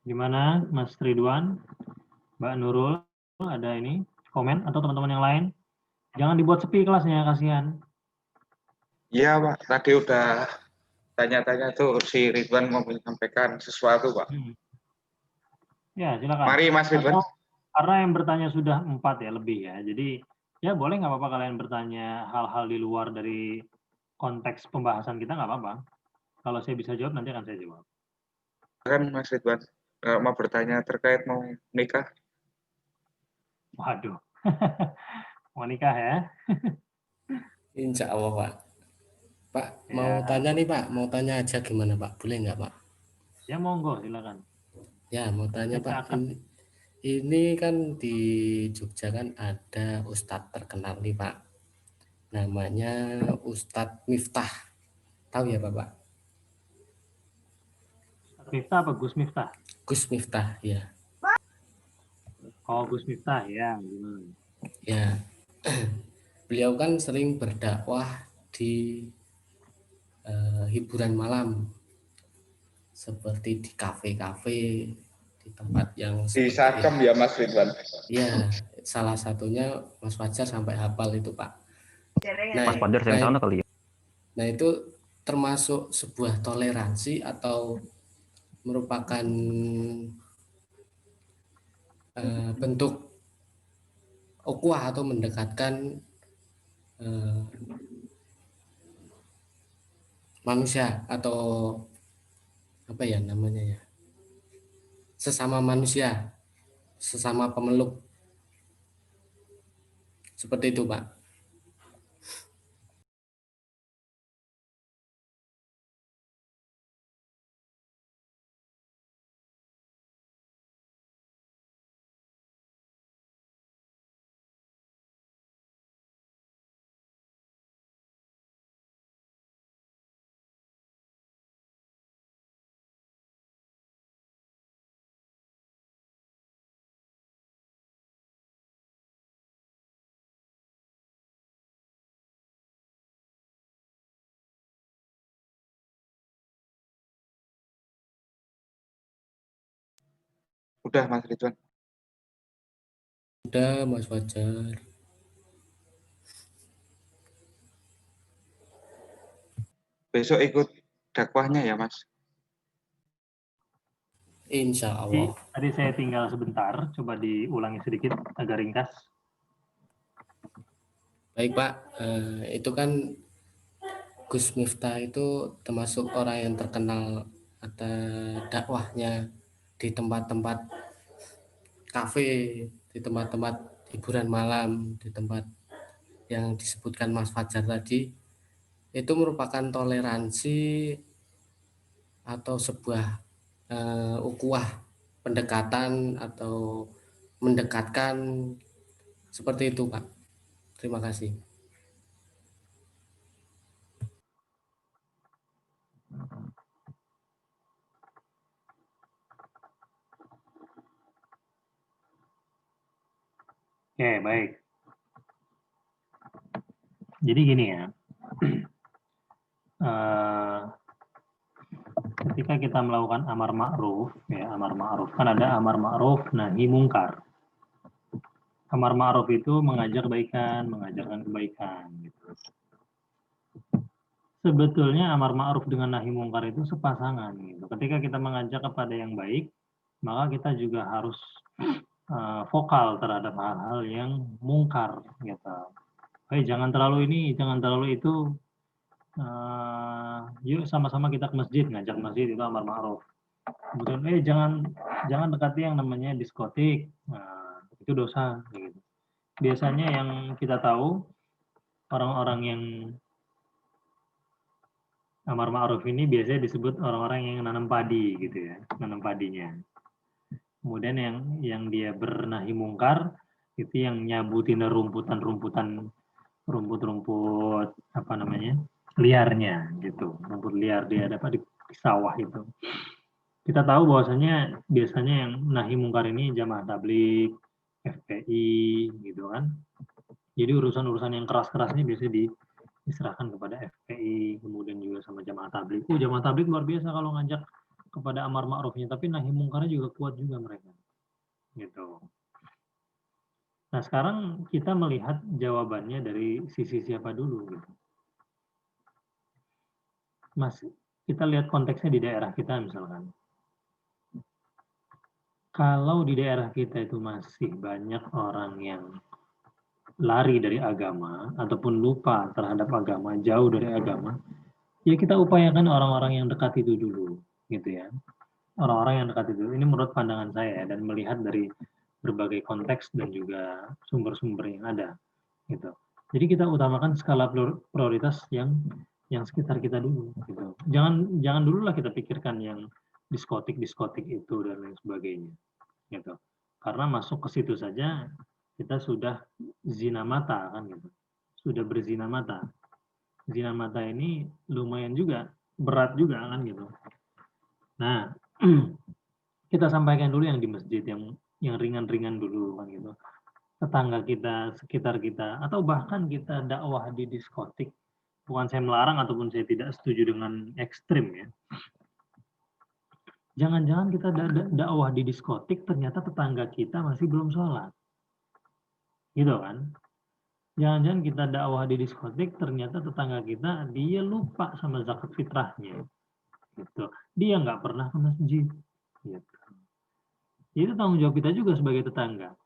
Gimana Mas Ridwan, Mbak Nurul, ada ini komen atau teman-teman yang lain? Jangan dibuat sepi kelasnya, kasihan. Iya Pak, tadi udah tanya-tanya tuh si Ridwan mau menyampaikan sesuatu Pak. Ya, silakan. Mari Mas Ridwan. Karena yang bertanya sudah 4 ya lebih ya, jadi ya boleh nggak apa-apa kalian bertanya hal-hal di luar dari konteks pembahasan kita, nggak apa-apa. Kalau saya bisa jawab nanti akan saya jawab. Kan Mas Ridwan mau bertanya terkait mau nikah. Waduh, mau nikah ya? Insya Allah Pak. Pak Ya. mau tanya nih Pak, mau tanya aja gimana Pak? Boleh nggak Pak? Ya monggo, silakan. Ya mau tanya Kita Pak, ini kan di Jogja kan ada Ustadz terkenal nih Pak. Namanya Ustadz Miftah. Tahu ya Bapak? Miftah apa Gus Miftah? Gus Miftah ya. Oh, Gus Miftah ya, gimana? Ya. Beliau kan sering berdakwah di hiburan malam, seperti di kafe-kafe, di tempat yang Di Sakem ya Mas Ridwan. Ya, salah satunya Mas Fajar sampai hafal itu Pak. Mas Fajar yang sana kali ya. Nah, itu termasuk sebuah toleransi atau merupakan bentuk ukhuwah atau mendekatkan manusia atau apa ya namanya ya, sesama manusia, sesama pemeluk, seperti itu Pak. Udah Mas Ridwan. Udah Mas Fajar. Besok ikut dakwahnya ya Mas. Insya Allah. Tadi saya tinggal sebentar, coba diulangi sedikit agar ringkas. Baik Pak, itu kan Gus Miftah itu termasuk orang yang terkenal atas dakwahnya di tempat-tempat kafe, di tempat-tempat hiburan malam, di tempat yang disebutkan Mas Fajar tadi, itu merupakan toleransi atau sebuah ukhuwah pendekatan atau mendekatkan, seperti itu Pak. Terima kasih. Oke, baik. Jadi gini ya, ketika kita melakukan amar ma'ruf, ya amar ma'ruf kan ada amar ma'ruf nahi mungkar. Amar ma'ruf itu mengajak kebaikan, mengajarkan kebaikan. Gitu. Sebetulnya amar ma'ruf dengan nahi mungkar itu sepasangan. Gitu. Ketika kita mengajak kepada yang baik, maka kita juga harus vokal terhadap hal-hal yang mungkar. Gitu. Hey, jangan terlalu ini, jangan terlalu itu. Yuk sama-sama kita ke masjid, ngajak masjid itu amar ma'ruf. Kemudian jangan dekati yang namanya diskotik, itu dosa. Gitu. Biasanya yang kita tahu orang-orang yang amar ma'ruf ini biasanya disebut orang-orang yang nanam padi gitu ya, nanam padinya. Kemudian yang dia bernahi mungkar itu yang nyabutin rumput-rumput apa namanya liarnya gitu, rumput liar dia dapat di sawah itu. Kita tahu bahwasanya biasanya yang nahi mungkar ini jamaah tabligh, FPI gitu kan. Jadi urusan-urusan yang keras-keras ini biasanya diserahkan kepada FPI, kemudian juga sama jamaah tabligh. Jamaah tabligh luar biasa kalau ngajak kepada amar ma'rufnya, tapi nahi mungkarnya juga kuat juga mereka. Gitu. Nah, sekarang kita melihat jawabannya dari sisi siapa dulu gitu. Mas, kita lihat konteksnya di daerah kita misalkan. Kalau di daerah kita itu masih banyak orang yang lari dari agama ataupun lupa terhadap agama, jauh dari agama, ya kita upayakan orang-orang yang dekat itu dulu, gitu ya. Orang-orang yang dekat itu, ini menurut pandangan saya dan melihat dari berbagai konteks dan juga sumber-sumber yang ada, gitu. Jadi kita utamakan skala prioritas yang sekitar kita dulu, gitu. Jangan dulu lah kita pikirkan yang diskotik itu dan lain sebagainya, gitu. Karena masuk ke situ saja kita sudah zina mata kan gitu. Sudah berzina mata. Zina mata ini lumayan juga, berat juga kan gitu. Nah, kita sampaikan dulu yang di masjid, yang ringan-ringan dulu kan gitu. Tetangga kita, sekitar kita, atau bahkan kita dakwah di diskotik. Bukan saya melarang ataupun saya tidak setuju dengan ekstrim ya. Jangan-jangan kita dakwah di diskotik, ternyata tetangga kita masih belum sholat. Gitu kan. Jangan-jangan kita dakwah di diskotik, ternyata tetangga kita dia lupa sama zakat fitrahnya, gitu. Dia nggak pernah ke masjid, gitu. Itu tanggung jawab kita juga sebagai tetangga,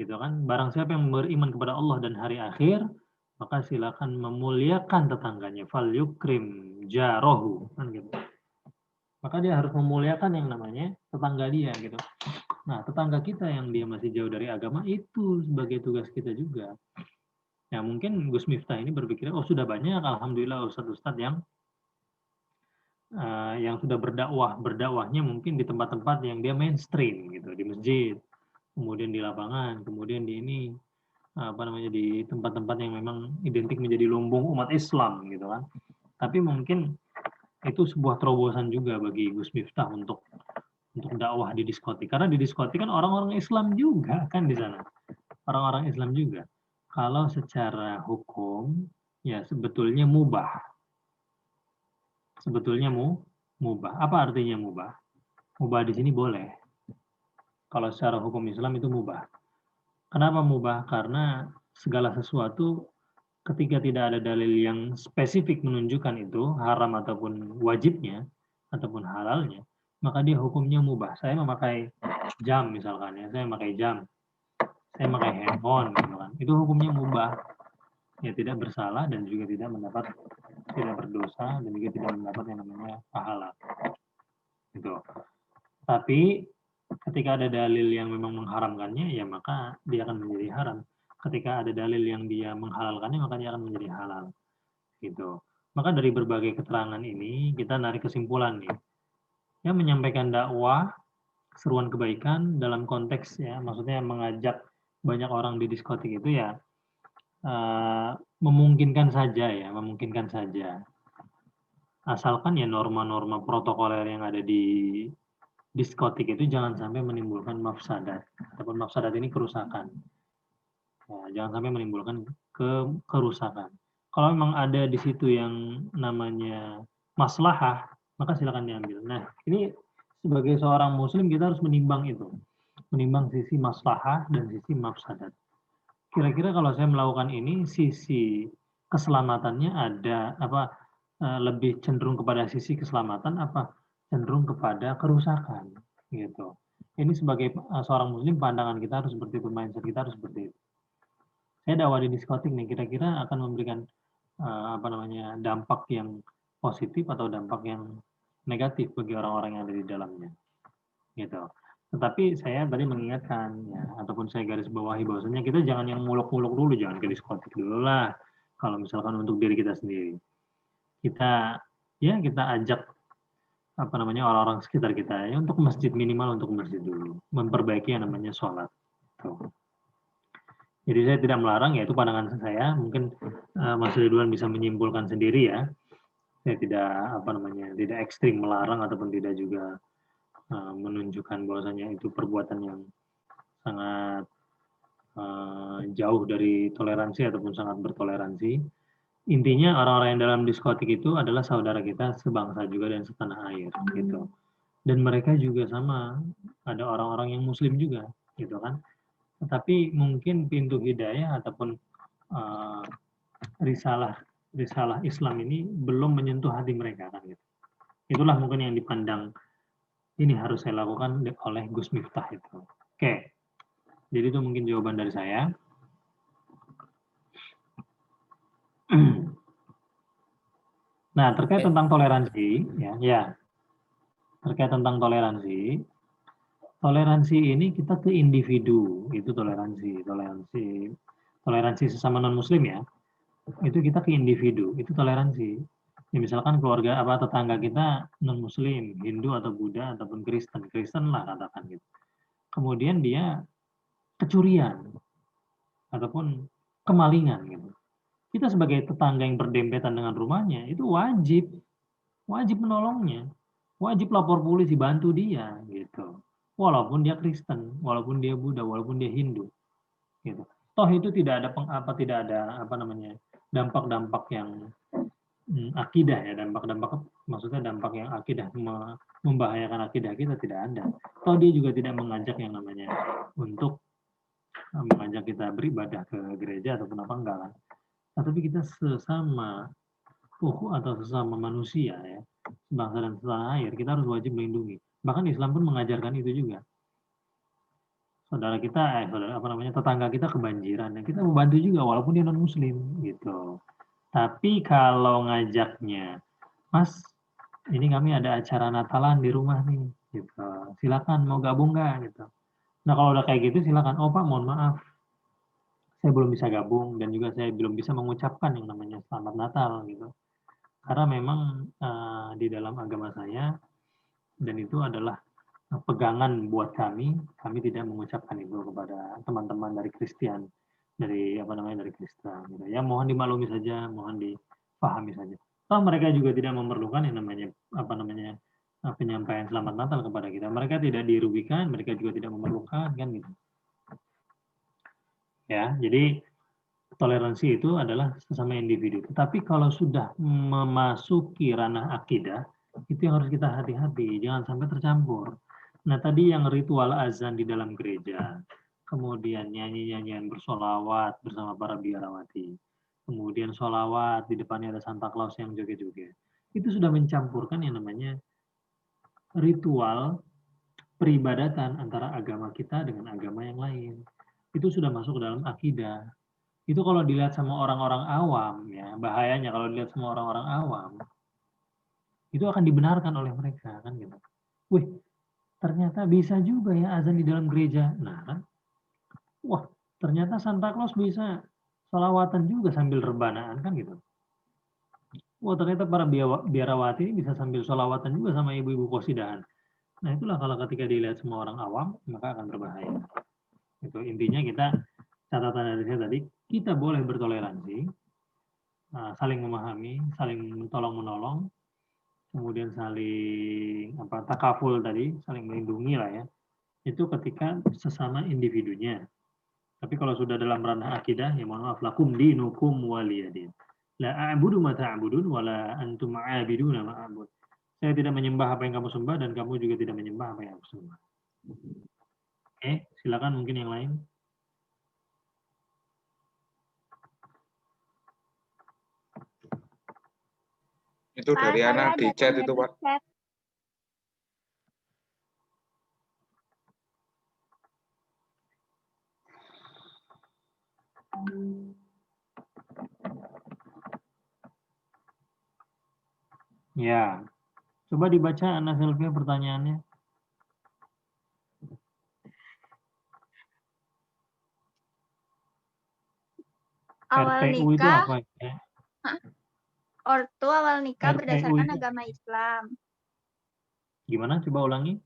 gitu kan. Barang siapa yang beriman kepada Allah dan hari akhir, maka silakan memuliakan tetangganya. Fal yukrim jarohu, kan gitu. Maka dia harus memuliakan yang namanya tetangga dia, gitu. Nah, tetangga kita yang dia masih jauh dari agama itu sebagai tugas kita juga. Ya mungkin Gus Miftah ini berpikir, oh sudah banyak, alhamdulillah ustadz-ustadz yang sudah berdakwahnya mungkin di tempat-tempat yang dia mainstream gitu, di masjid, kemudian di lapangan, kemudian di ini di tempat-tempat yang memang identik menjadi lumbung umat Islam gitu kan. Tapi mungkin itu sebuah terobosan juga bagi Gus Miftah untuk dakwah di diskotik, karena di diskotik kan orang-orang Islam juga kan di sana, orang-orang Islam juga. Kalau secara hukum ya sebetulnya mubah. Sebetulnya mubah. Apa artinya mubah? Mubah di sini boleh. Kalau secara hukum Islam itu mubah. Kenapa mubah? Karena segala sesuatu ketika tidak ada dalil yang spesifik menunjukkan itu haram ataupun wajibnya ataupun halalnya, maka dia hukumnya mubah. Saya memakai jam misalkan ya, saya memakai jam, saya memakai handphone gitu kan. Itu hukumnya mubah. Ya tidak bersalah dan juga tidak berdosa dan juga tidak mendapat yang namanya pahala. Gitu. Tapi ketika ada dalil yang memang mengharamkannya, ya maka dia akan menjadi haram. Ketika ada dalil yang dia menghalalkannya, maka dia akan menjadi halal. Gitu. Maka dari berbagai keterangan ini kita narik kesimpulan nih. Ya menyampaikan dakwah, seruan kebaikan dalam konteks ya, maksudnya mengajak banyak orang di diskotik itu ya memungkinkan saja. Asalkan ya norma-norma protokoler yang ada di diskotik itu jangan sampai menimbulkan mafsadat. Ataupun mafsadat ini kerusakan. Ya, jangan sampai menimbulkan kerusakan. Kalau memang ada di situ yang namanya maslahah, maka silakan diambil. Nah, ini sebagai seorang muslim kita harus menimbang itu. Menimbang sisi maslahah dan sisi mafsadat. Kira-kira kalau saya melakukan ini, sisi keselamatannya ada lebih cenderung kepada sisi keselamatan apa cenderung kepada kerusakan gitu. Ini sebagai seorang muslim pandangan kita harus seperti itu, mindset kita harus seperti itu. Saya dakwah di diskotik nih, kira-kira akan memberikan dampak yang positif atau dampak yang negatif bagi orang-orang yang ada di dalamnya gitu. Tetapi saya tadi mengingatkan ya, ataupun saya garis bawahi bahwasanya kita jangan yang muluk-muluk dulu, jangan ke diskotik dulu lah. Kalau misalkan untuk diri kita sendiri, kita ajak orang-orang sekitar kita ya untuk masjid, minimal untuk masjid dulu, memperbaiki yang namanya sholat. Tuh. Jadi saya tidak melarang, ya itu pandangan saya. Mungkin Mas Ridwan bisa menyimpulkan sendiri ya. Saya tidak ekstrim melarang ataupun tidak juga menunjukkan bahwasanya itu perbuatan yang sangat jauh dari toleransi ataupun sangat bertoleransi. Intinya orang-orang yang dalam diskotik itu adalah saudara kita sebangsa juga dan setanah air gitu. Dan mereka juga sama, ada orang-orang yang muslim juga gitu kan. Tetapi mungkin pintu hidayah ataupun risalah Islam ini belum menyentuh hati mereka kan gitu. Itulah mungkin yang dipandang ini harus saya lakukan oleh Gus Miftah itu. Oke. Jadi itu mungkin jawaban dari saya. Nah, terkait tentang toleransi, ya. Terkait tentang toleransi ini kita ke individu, itu toleransi sesama non muslim ya. Itu kita ke individu, itu toleransi. Ya, misalkan keluarga tetangga kita non muslim, Hindu atau Buddha ataupun Kristen lah katakan gitu. Kemudian dia kecurian ataupun kemalingan gitu. Kita sebagai tetangga yang berdempetan dengan rumahnya itu wajib menolongnya, wajib lapor polisi, bantu dia gitu. Walaupun dia Kristen, walaupun dia Buddha, walaupun dia Hindu gitu. Toh itu tidak ada dampak-dampak yang akidah ya, maksudnya dampak yang akidah membahayakan akidah kita tidak ada. Toh dia juga tidak mengajak yang namanya untuk mengajak kita beribadah ke gereja ataupun apa enggak kan. Tapi kita sesama atau sesama manusia ya, bangsa dan setanah air, kita harus wajib melindungi. Bahkan Islam pun mengajarkan itu juga. Saudara kita, tetangga kita kebanjiran, ya kita membantu juga walaupun dia non Muslim gitu. Tapi kalau ngajaknya, Mas, ini kami ada acara Natalan di rumah nih, gitu. Silakan mau gabung nggak gitu. Nah kalau udah kayak gitu silakan. Oh Pak, mohon maaf, saya belum bisa gabung dan juga saya belum bisa mengucapkan yang namanya Selamat Natal gitu. Karena memang di dalam agama saya dan itu adalah pegangan buat kami tidak mengucapkan itu kepada teman-teman dari Kristen, dari Kristen. Gitu. Ya mohon dimaklumi saja, mohon dipahami saja. Toh mereka juga tidak memerlukan yang namanya penyampaian Selamat Natal kepada kita. Mereka tidak dirugikan, mereka juga tidak memerlukan kan gitu. Ya, jadi toleransi itu adalah sesama individu. Tetapi kalau sudah memasuki ranah akidah, itu yang harus kita hati-hati, jangan sampai tercampur. Nah, tadi yang ritual azan di dalam gereja, kemudian nyanyi-nyanyian bersolawat bersama para biarawati, kemudian solawat, di depannya ada Santa Claus yang joget-joget. Itu sudah mencampurkan yang namanya ritual peribadatan antara agama kita dengan agama yang lain. Itu sudah masuk ke dalam akidah. Itu kalau dilihat sama orang-orang awam, ya bahayanya kalau dilihat sama orang-orang awam, itu akan dibenarkan oleh mereka, kan gitu. Wih, ternyata bisa juga ya azan di dalam gereja. Nah, kan? Wah, ternyata Santa Claus bisa sholawatan juga sambil rebanaan, kan gitu. Wah, ternyata para biarawati ini bisa sambil sholawatan juga sama ibu-ibu kosidahan. Nah, itulah kalau ketika dilihat semua orang awam, maka akan berbahaya. Itu intinya kita, catatan dari saya tadi, kita boleh bertoleransi, saling memahami, saling tolong-menolong, kemudian saling takaful tadi, saling melindungi lah ya. Itu ketika sesama individunya. Tapi kalau sudah dalam ranah akidah, ya mohon maaf, lakum dinukum waliyadin. La a'budu ma ta'budun wa la antum a'abiduna ma a'bud. Saya tidak menyembah apa yang kamu sembah dan kamu juga tidak menyembah apa yang aku sembah. Oke, silakan mungkin yang lain. Itu dari Pak, anak saya di ada chat tanya itu, di Pak. chat. Ya, coba dibaca Ana Sylvia pertanyaannya. Awal RTU itu nikah, apa ya? ortu awal nikah RTU berdasarkan itu agama Islam. gimana? Coba ulangi.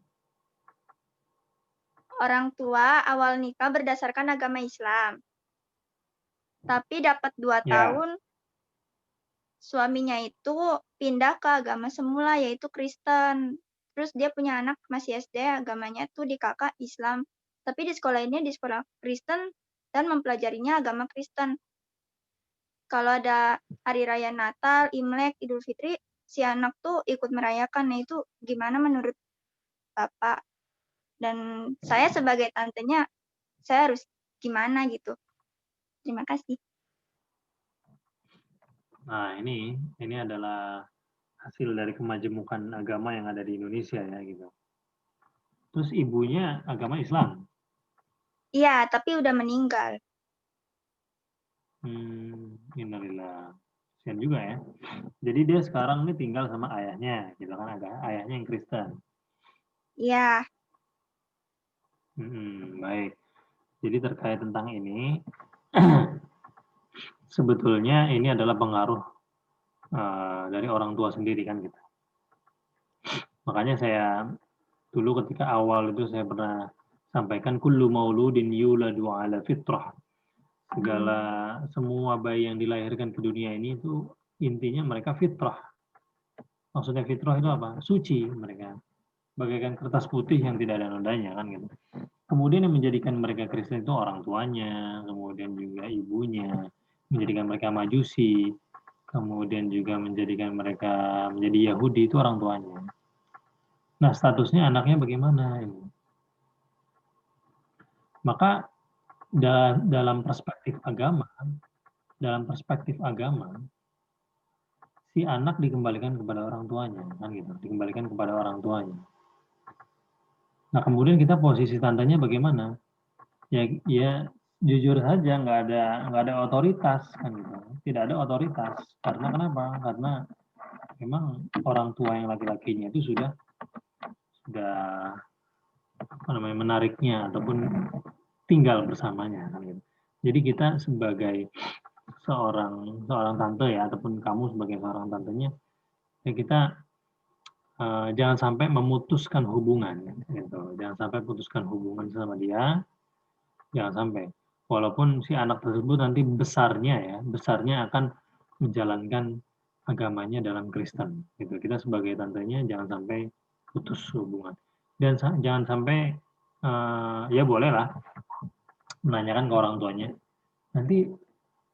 Orang tua awal nikah berdasarkan agama Islam. Tapi dapat 2 Ya. tahun, suaminya itu pindah ke agama semula, yaitu Kristen. Terus dia punya anak masih SD, agamanya tuh di kakak Islam. Tapi di sekolah ini di sekolah Kristen dan mempelajarinya agama Kristen. Kalau ada hari raya Natal, Imlek, Idul Fitri, si anak tuh ikut merayakan. Nah itu gimana menurut Bapak? Dan saya sebagai tantenya, saya harus gimana gitu. Terima kasih. Nah, ini adalah hasil dari kemajemukan agama yang ada di Indonesia ya gitu. Terus ibunya agama Islam. Iya, tapi udah meninggal. Innalillah. Kasian juga ya. Jadi dia sekarang ini tinggal sama ayahnya, gitu kan, ayahnya yang Kristen. Iya. Baik. Jadi terkait tentang ini, sebetulnya ini adalah pengaruh dari orang tua sendiri kan gitu. Makanya saya dulu ketika awal itu saya pernah sampaikan kullu mauludin yuladu ala fitrah. Semua bayi yang dilahirkan ke dunia ini itu intinya mereka fitrah. Maksudnya fitrah itu apa? Suci mereka. Bagaikan kertas putih yang tidak ada nodanya kan gitu. Kemudian yang menjadikan mereka Kristen itu orang tuanya, kemudian juga ibunya, menjadikan mereka Majusi, kemudian juga menjadikan mereka menjadi Yahudi itu orang tuanya. Nah, statusnya anaknya bagaimana? Maka dalam perspektif agama, si anak dikembalikan kepada orang tuanya, kan gitu, dikembalikan kepada orang tuanya. Nah, kemudian kita posisi tantenya bagaimana? Ya jujur saja nggak ada otoritas, kan gitu. Tidak ada otoritas. Karena kenapa? Karena memang orang tua yang laki-lakinya itu sudah apa namanya, menariknya ataupun tinggal bersamanya, kan gitu. Jadi kita sebagai seorang tante ya, ataupun kamu sebagai seorang tantenya, ya kita jangan sampai memutuskan hubungan, gitu. Jangan sampai putuskan hubungan sama dia, jangan sampai. Walaupun si anak tersebut nanti besarnya akan menjalankan agamanya dalam Kristen, gitu. Kita sebagai tantenya jangan sampai putus hubungan, dan jangan sampai ya bolehlah menanyakan ke orang tuanya, nanti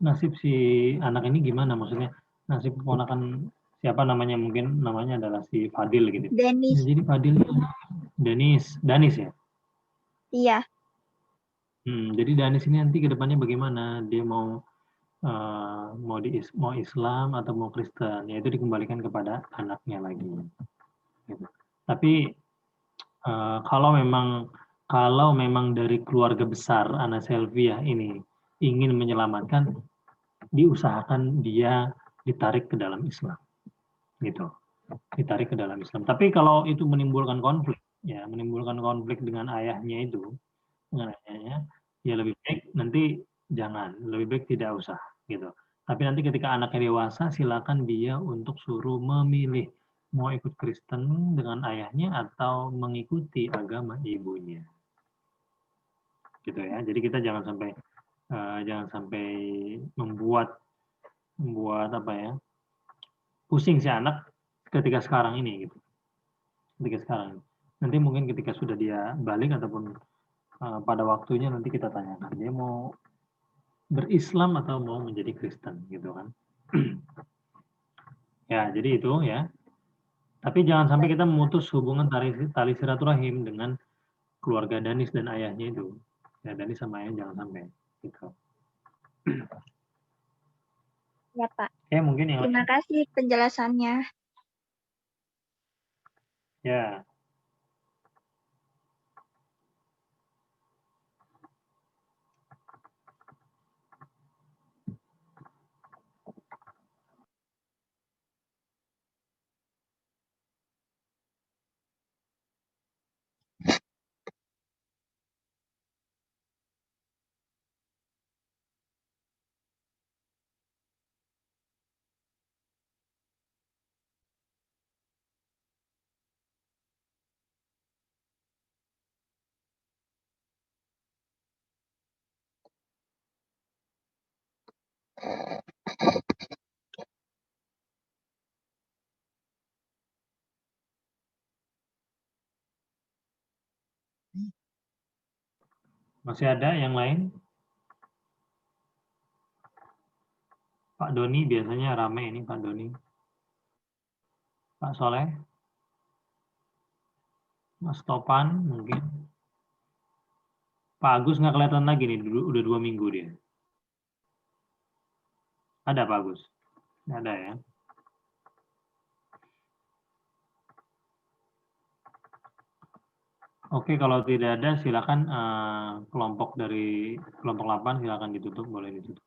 nasib si anak ini gimana, maksudnya nasib keponakan siapa namanya, mungkin namanya adalah si Fadil gitu. Denis. Nah, jadi Fadil Danis ya. Iya. Jadi Danis ini nanti ke depannya bagaimana? Dia mau Islam atau mau Kristen? Ya itu dikembalikan kepada anaknya lagi. Gitu. Tapi kalau memang dari keluarga besar Ana Selvia ini ingin menyelamatkan, diusahakan dia ditarik ke dalam Islam, gitu, ditarik ke dalam Islam. Tapi kalau itu menimbulkan konflik dengan ayahnya itu, dengan ayahnya, ya lebih baik nanti jangan, lebih baik tidak usah, gitu. Tapi nanti ketika anaknya dewasa, silakan dia untuk suruh memilih mau ikut Kristen dengan ayahnya atau mengikuti agama ibunya, gitu ya. Jadi kita jangan sampai membuat apa ya, pusing si anak ketika sekarang ini, gitu. Ketika sekarang nanti mungkin ketika sudah dia balik ataupun pada waktunya nanti kita tanyakan dia mau berislam atau mau menjadi Kristen, gitu kan. Ya, jadi itu ya. Tapi jangan sampai kita memutus hubungan tali silaturahim dengan keluarga Danis dan ayahnya itu. Ya, Danis sama ayahnya jangan sampai, gitu. Ya, Pak. Ya, mungkin yang Terima lain. kasih penjelasannya. Ya. Masih ada yang lain? Pak Doni biasanya rame ini, Pak Doni. Pak Soleh? Mas Topan mungkin. Pak Agus nggak kelihatan lagi nih, udah 2 minggu dia. Ada Pak Agus? Nggak ada ya. Oke, kalau tidak ada silakan kelompok 8 silakan ditutup, boleh ditutup.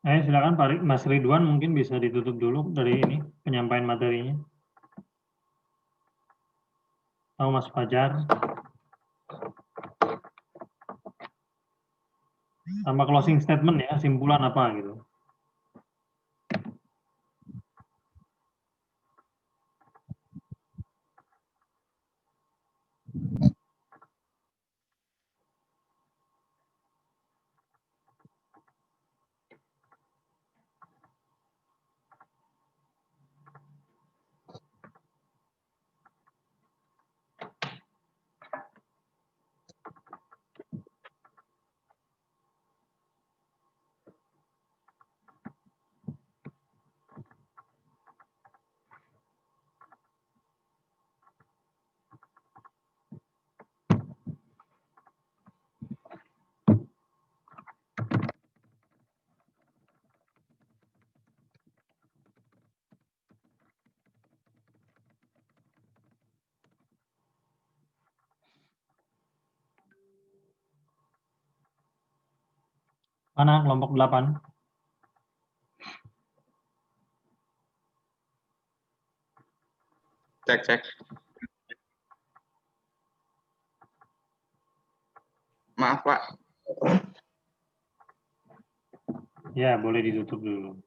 Silakan Pak Mas Ridwan, mungkin bisa ditutup dulu dari ini penyampaian materinya. Atau Mas Fajar. Sama closing statement ya, simpulan apa gitu. Mana kelompok 8? Cek. Maaf, Pak. Ya, boleh ditutup dulu.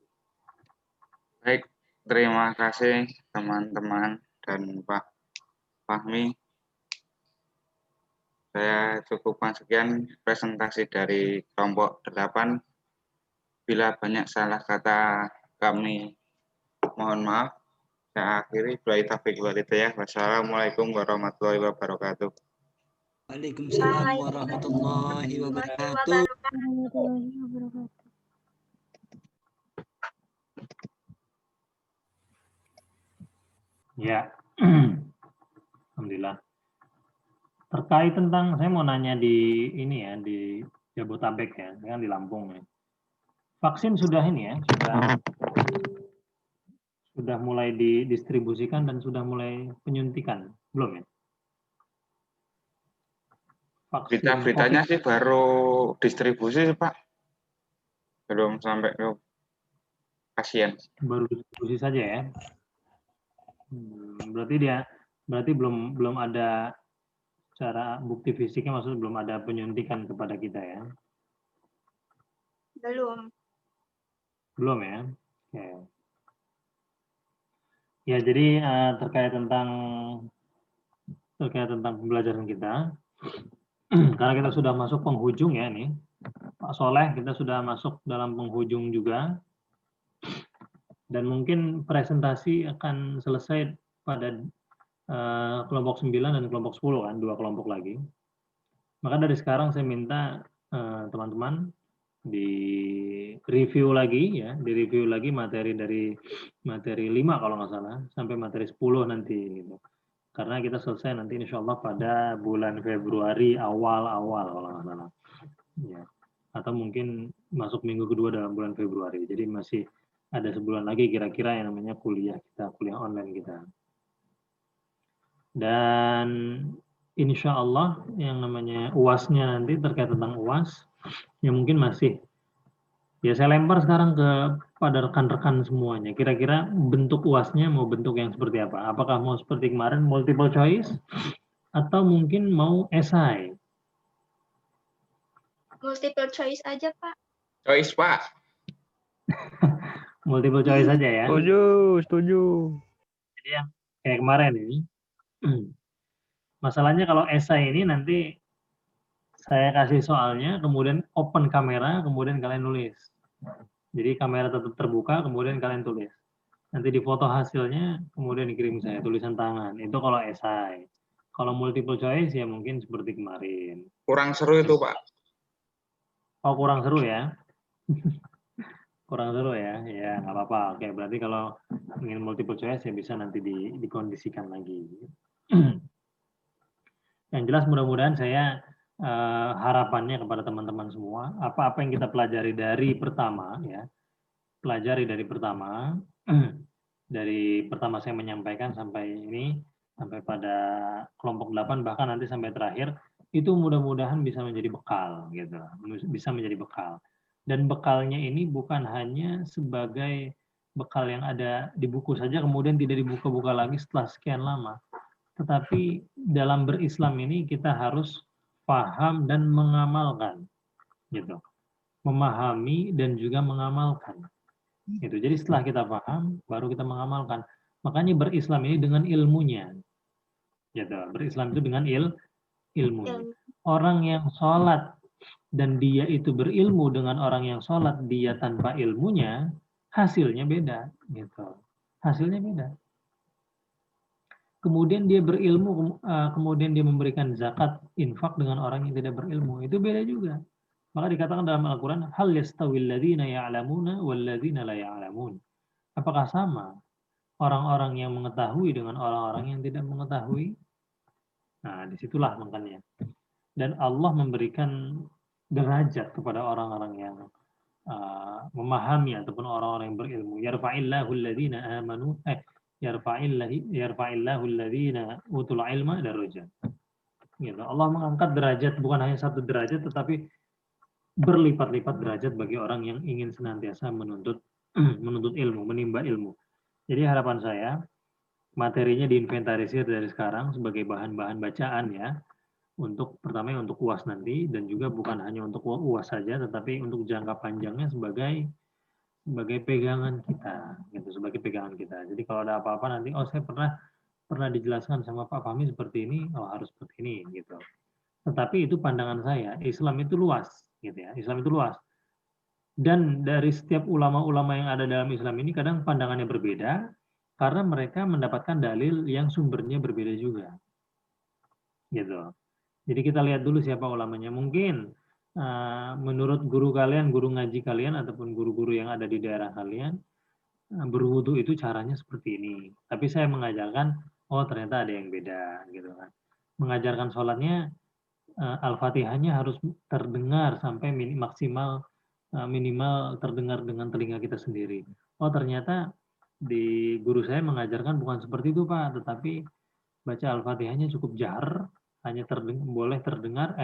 Baik, terima kasih teman-teman dan Pak Fahmi. Saya cukupkan sekian presentasi dari kelompok 8. Bila banyak salah kata kami, mohon maaf. Saya akhiri. Wassalamualaikum warahmatullahi wabarakatuh. Waalaikumsalam warahmatullahi wabarakatuh. Warahmatullahi wabarakatuh. Ya, alhamdulillah. Terkait tentang, saya mau nanya di ini ya, di Jabotabek ya, kan di Lampung ya. Vaksin sudah ini ya, sudah mulai didistribusikan dan sudah mulai penyuntikan, belum ya? Vaksin Berita-beritanya COVID sih baru distribusi, Pak. Belum sampai ke pasien. baru distribusi saja ya. Berarti belum ada secara bukti fisiknya, maksudnya belum ada penyuntikan kepada kita ya? Belum ya? Oke. Ya, jadi terkait tentang pembelajaran kita, karena kita sudah masuk penghujung ya nih, Pak Soleh, kita sudah masuk dalam penghujung juga, dan mungkin presentasi akan selesai pada kelompok 9 dan kelompok 10 kan, 2 kelompok lagi. Maka dari sekarang saya minta teman-teman di review lagi materi dari materi 5 kalau nggak salah sampai materi 10 nanti gitu. Karena kita selesai nanti insya Allah pada bulan Februari awal-awal kalau nggak salah. Ya. Atau mungkin masuk minggu kedua dalam bulan Februari. Jadi masih ada sebulan lagi kira-kira yang namanya kuliah online kita. Dan insya Allah yang namanya UAS-nya nanti terkait tentang UAS, ya mungkin masih, ya saya lempar sekarang kepada rekan-rekan semuanya. Kira-kira bentuk UAS-nya mau bentuk yang seperti apa? Apakah mau seperti kemarin multiple choice, atau mungkin mau esai? Multiple choice aja, Pak. Choice, Pak. Multiple choice saja ya. Setuju. Jadi yang kayak kemarin ini. Masalahnya kalau esai ini nanti saya kasih soalnya, kemudian open kamera, kemudian kalian nulis. Jadi kamera tetap terbuka, kemudian kalian tulis. Nanti difoto hasilnya, kemudian dikirim saya, tulisan tangan. Itu kalau esai. Kalau multiple choice ya mungkin seperti kemarin. Kurang seru itu, Pak. Oh, kurang seru ya? Kurang seru ya? Ya, nggak apa-apa. Oke, berarti kalau ingin multiple choice ya bisa nanti dikondisikan lagi. Yang jelas mudah-mudahan saya harapannya kepada teman-teman semua, apa-apa yang kita pelajari dari pertama ya, dari pertama saya menyampaikan sampai ini, sampai pada kelompok 8 bahkan nanti sampai terakhir, itu mudah-mudahan bisa menjadi bekal gitu, bisa menjadi bekal. Dan bekalnya ini bukan hanya sebagai bekal yang ada di buku saja kemudian tidak dibuka-buka lagi setelah sekian lama. Tetapi dalam berislam ini kita harus paham dan mengamalkan, gitu. Memahami dan juga mengamalkan. Gitu. Jadi setelah kita paham, baru kita mengamalkan. Makanya berislam ini dengan ilmunya. Gitu. Berislam itu dengan ilmunya. Orang yang sholat dan dia itu berilmu dengan orang yang sholat dia tanpa ilmunya, hasilnya beda. Gitu. Hasilnya beda. Kemudian dia berilmu, kemudian dia memberikan zakat, infak dengan orang yang tidak berilmu. Itu beda juga. Maka dikatakan dalam Al-Quran, hal yastawil ladzina ya'lamuna wal ladzina la ya'lamun. Apakah sama orang-orang yang mengetahui dengan orang-orang yang tidak mengetahui? Nah, disitulah makanya. Dan Allah memberikan derajat kepada orang-orang yang memahami ataupun orang-orang yang berilmu. Yarfa'illahu alladhina amanu yarfa'illahu alladhina utul ilma darajat. Gitu. Allah mengangkat derajat bukan hanya satu derajat tetapi berlipat-lipat derajat bagi orang yang ingin senantiasa menuntut ilmu, menimba ilmu. Jadi harapan saya materinya diinventarisir dari sekarang sebagai bahan-bahan bacaan ya. Untuk pertama untuk UAS nanti dan juga bukan hanya untuk UAS saja tetapi untuk jangka panjangnya sebagai pegangan kita gitu, sebagai pegangan kita. Jadi kalau ada apa-apa nanti saya pernah dijelaskan sama Pak Fahmi seperti ini, harus seperti ini gitu. Tetapi itu pandangan saya, Islam itu luas gitu ya. Islam itu luas. Dan dari setiap ulama-ulama yang ada dalam Islam ini kadang pandangannya berbeda karena mereka mendapatkan dalil yang sumbernya berbeda juga. Gitu. Jadi kita lihat dulu siapa ulamanya. Mungkin menurut guru kalian, guru ngaji kalian, ataupun guru-guru yang ada di daerah kalian, berwudu itu caranya seperti ini. Tapi saya mengajarkan, ternyata ada yang beda. Gitu kan. Mengajarkan sholatnya, Al-Fatihahnya harus terdengar sampai minimal terdengar dengan telinga kita sendiri. Ternyata di guru saya mengajarkan bukan seperti itu Pak, tetapi baca Al-Fatihahnya cukup jahar, hanya boleh terdengar,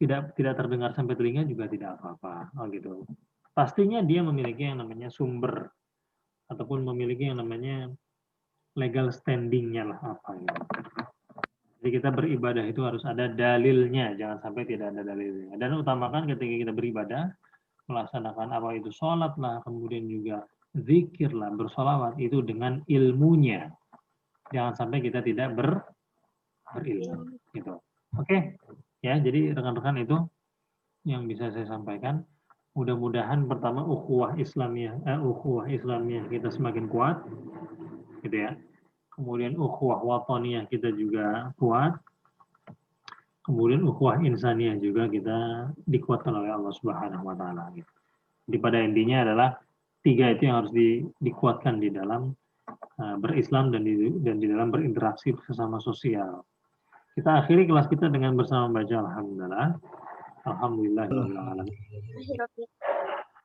tidak terdengar sampai telinga juga tidak apa-apa, gitu. Pastinya dia memiliki yang namanya sumber ataupun memiliki yang namanya legal standing-nya lah apa gitu. Jadi kita beribadah itu harus ada dalilnya, jangan sampai tidak ada dalilnya. Dan utamakan ketika kita beribadah, melaksanakan apa itu sholat lah, kemudian juga zikir lah, bersolawat itu dengan ilmunya. Jangan sampai kita tidak berilmu gitu. Oke. Ya, jadi rekan-rekan itu yang bisa saya sampaikan. Mudah-mudahan pertama ukhuwah Islamiyah kita semakin kuat gitu ya. Kemudian ukhuwah wataniyah kita juga kuat. Kemudian ukhuwah insaniyah juga kita dikuatkan oleh Allah Subhanahu wa taala gitu. Jadi pada intinya adalah 3 itu yang harus dikuatkan di dalam berislam dan di dalam berinteraksi sesama sosial. Kita akhiri kelas kita dengan bersama baca Alhamdulillah. Alhamdulillahirrahmanirrahim.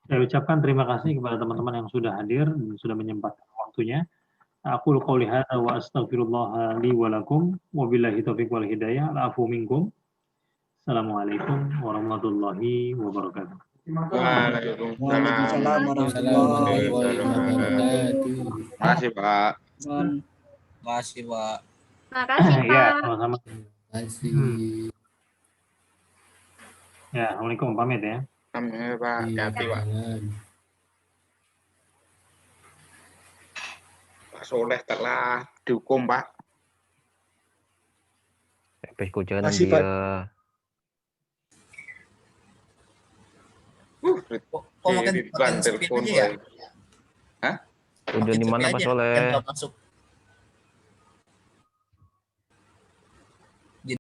Saya ucapkan terima kasih kepada teman-teman yang sudah hadir dan sudah menyempatkan waktunya. Aqulu qouli hadza wa astaghfirullah li wa lakum wa billahi taufiq wal hidayah. Al'afu minkum. Assalamualaikum warahmatullahi wabarakatuh. Waalaikumsalam warahmatullahi wabarakatuh. Makasih Pak. Makasih Pak. Makasih Pak. Ya, sama-sama. Terima kasih. Ya, Assalamualaikum, pamit ya. Amin Pak. Hati Pak. Pak Soleh telah dihukum Pak. Jangan Makasih, dia. Kok makan Ridwan telepon ya? Udah di mana Pak Soleh? Masuk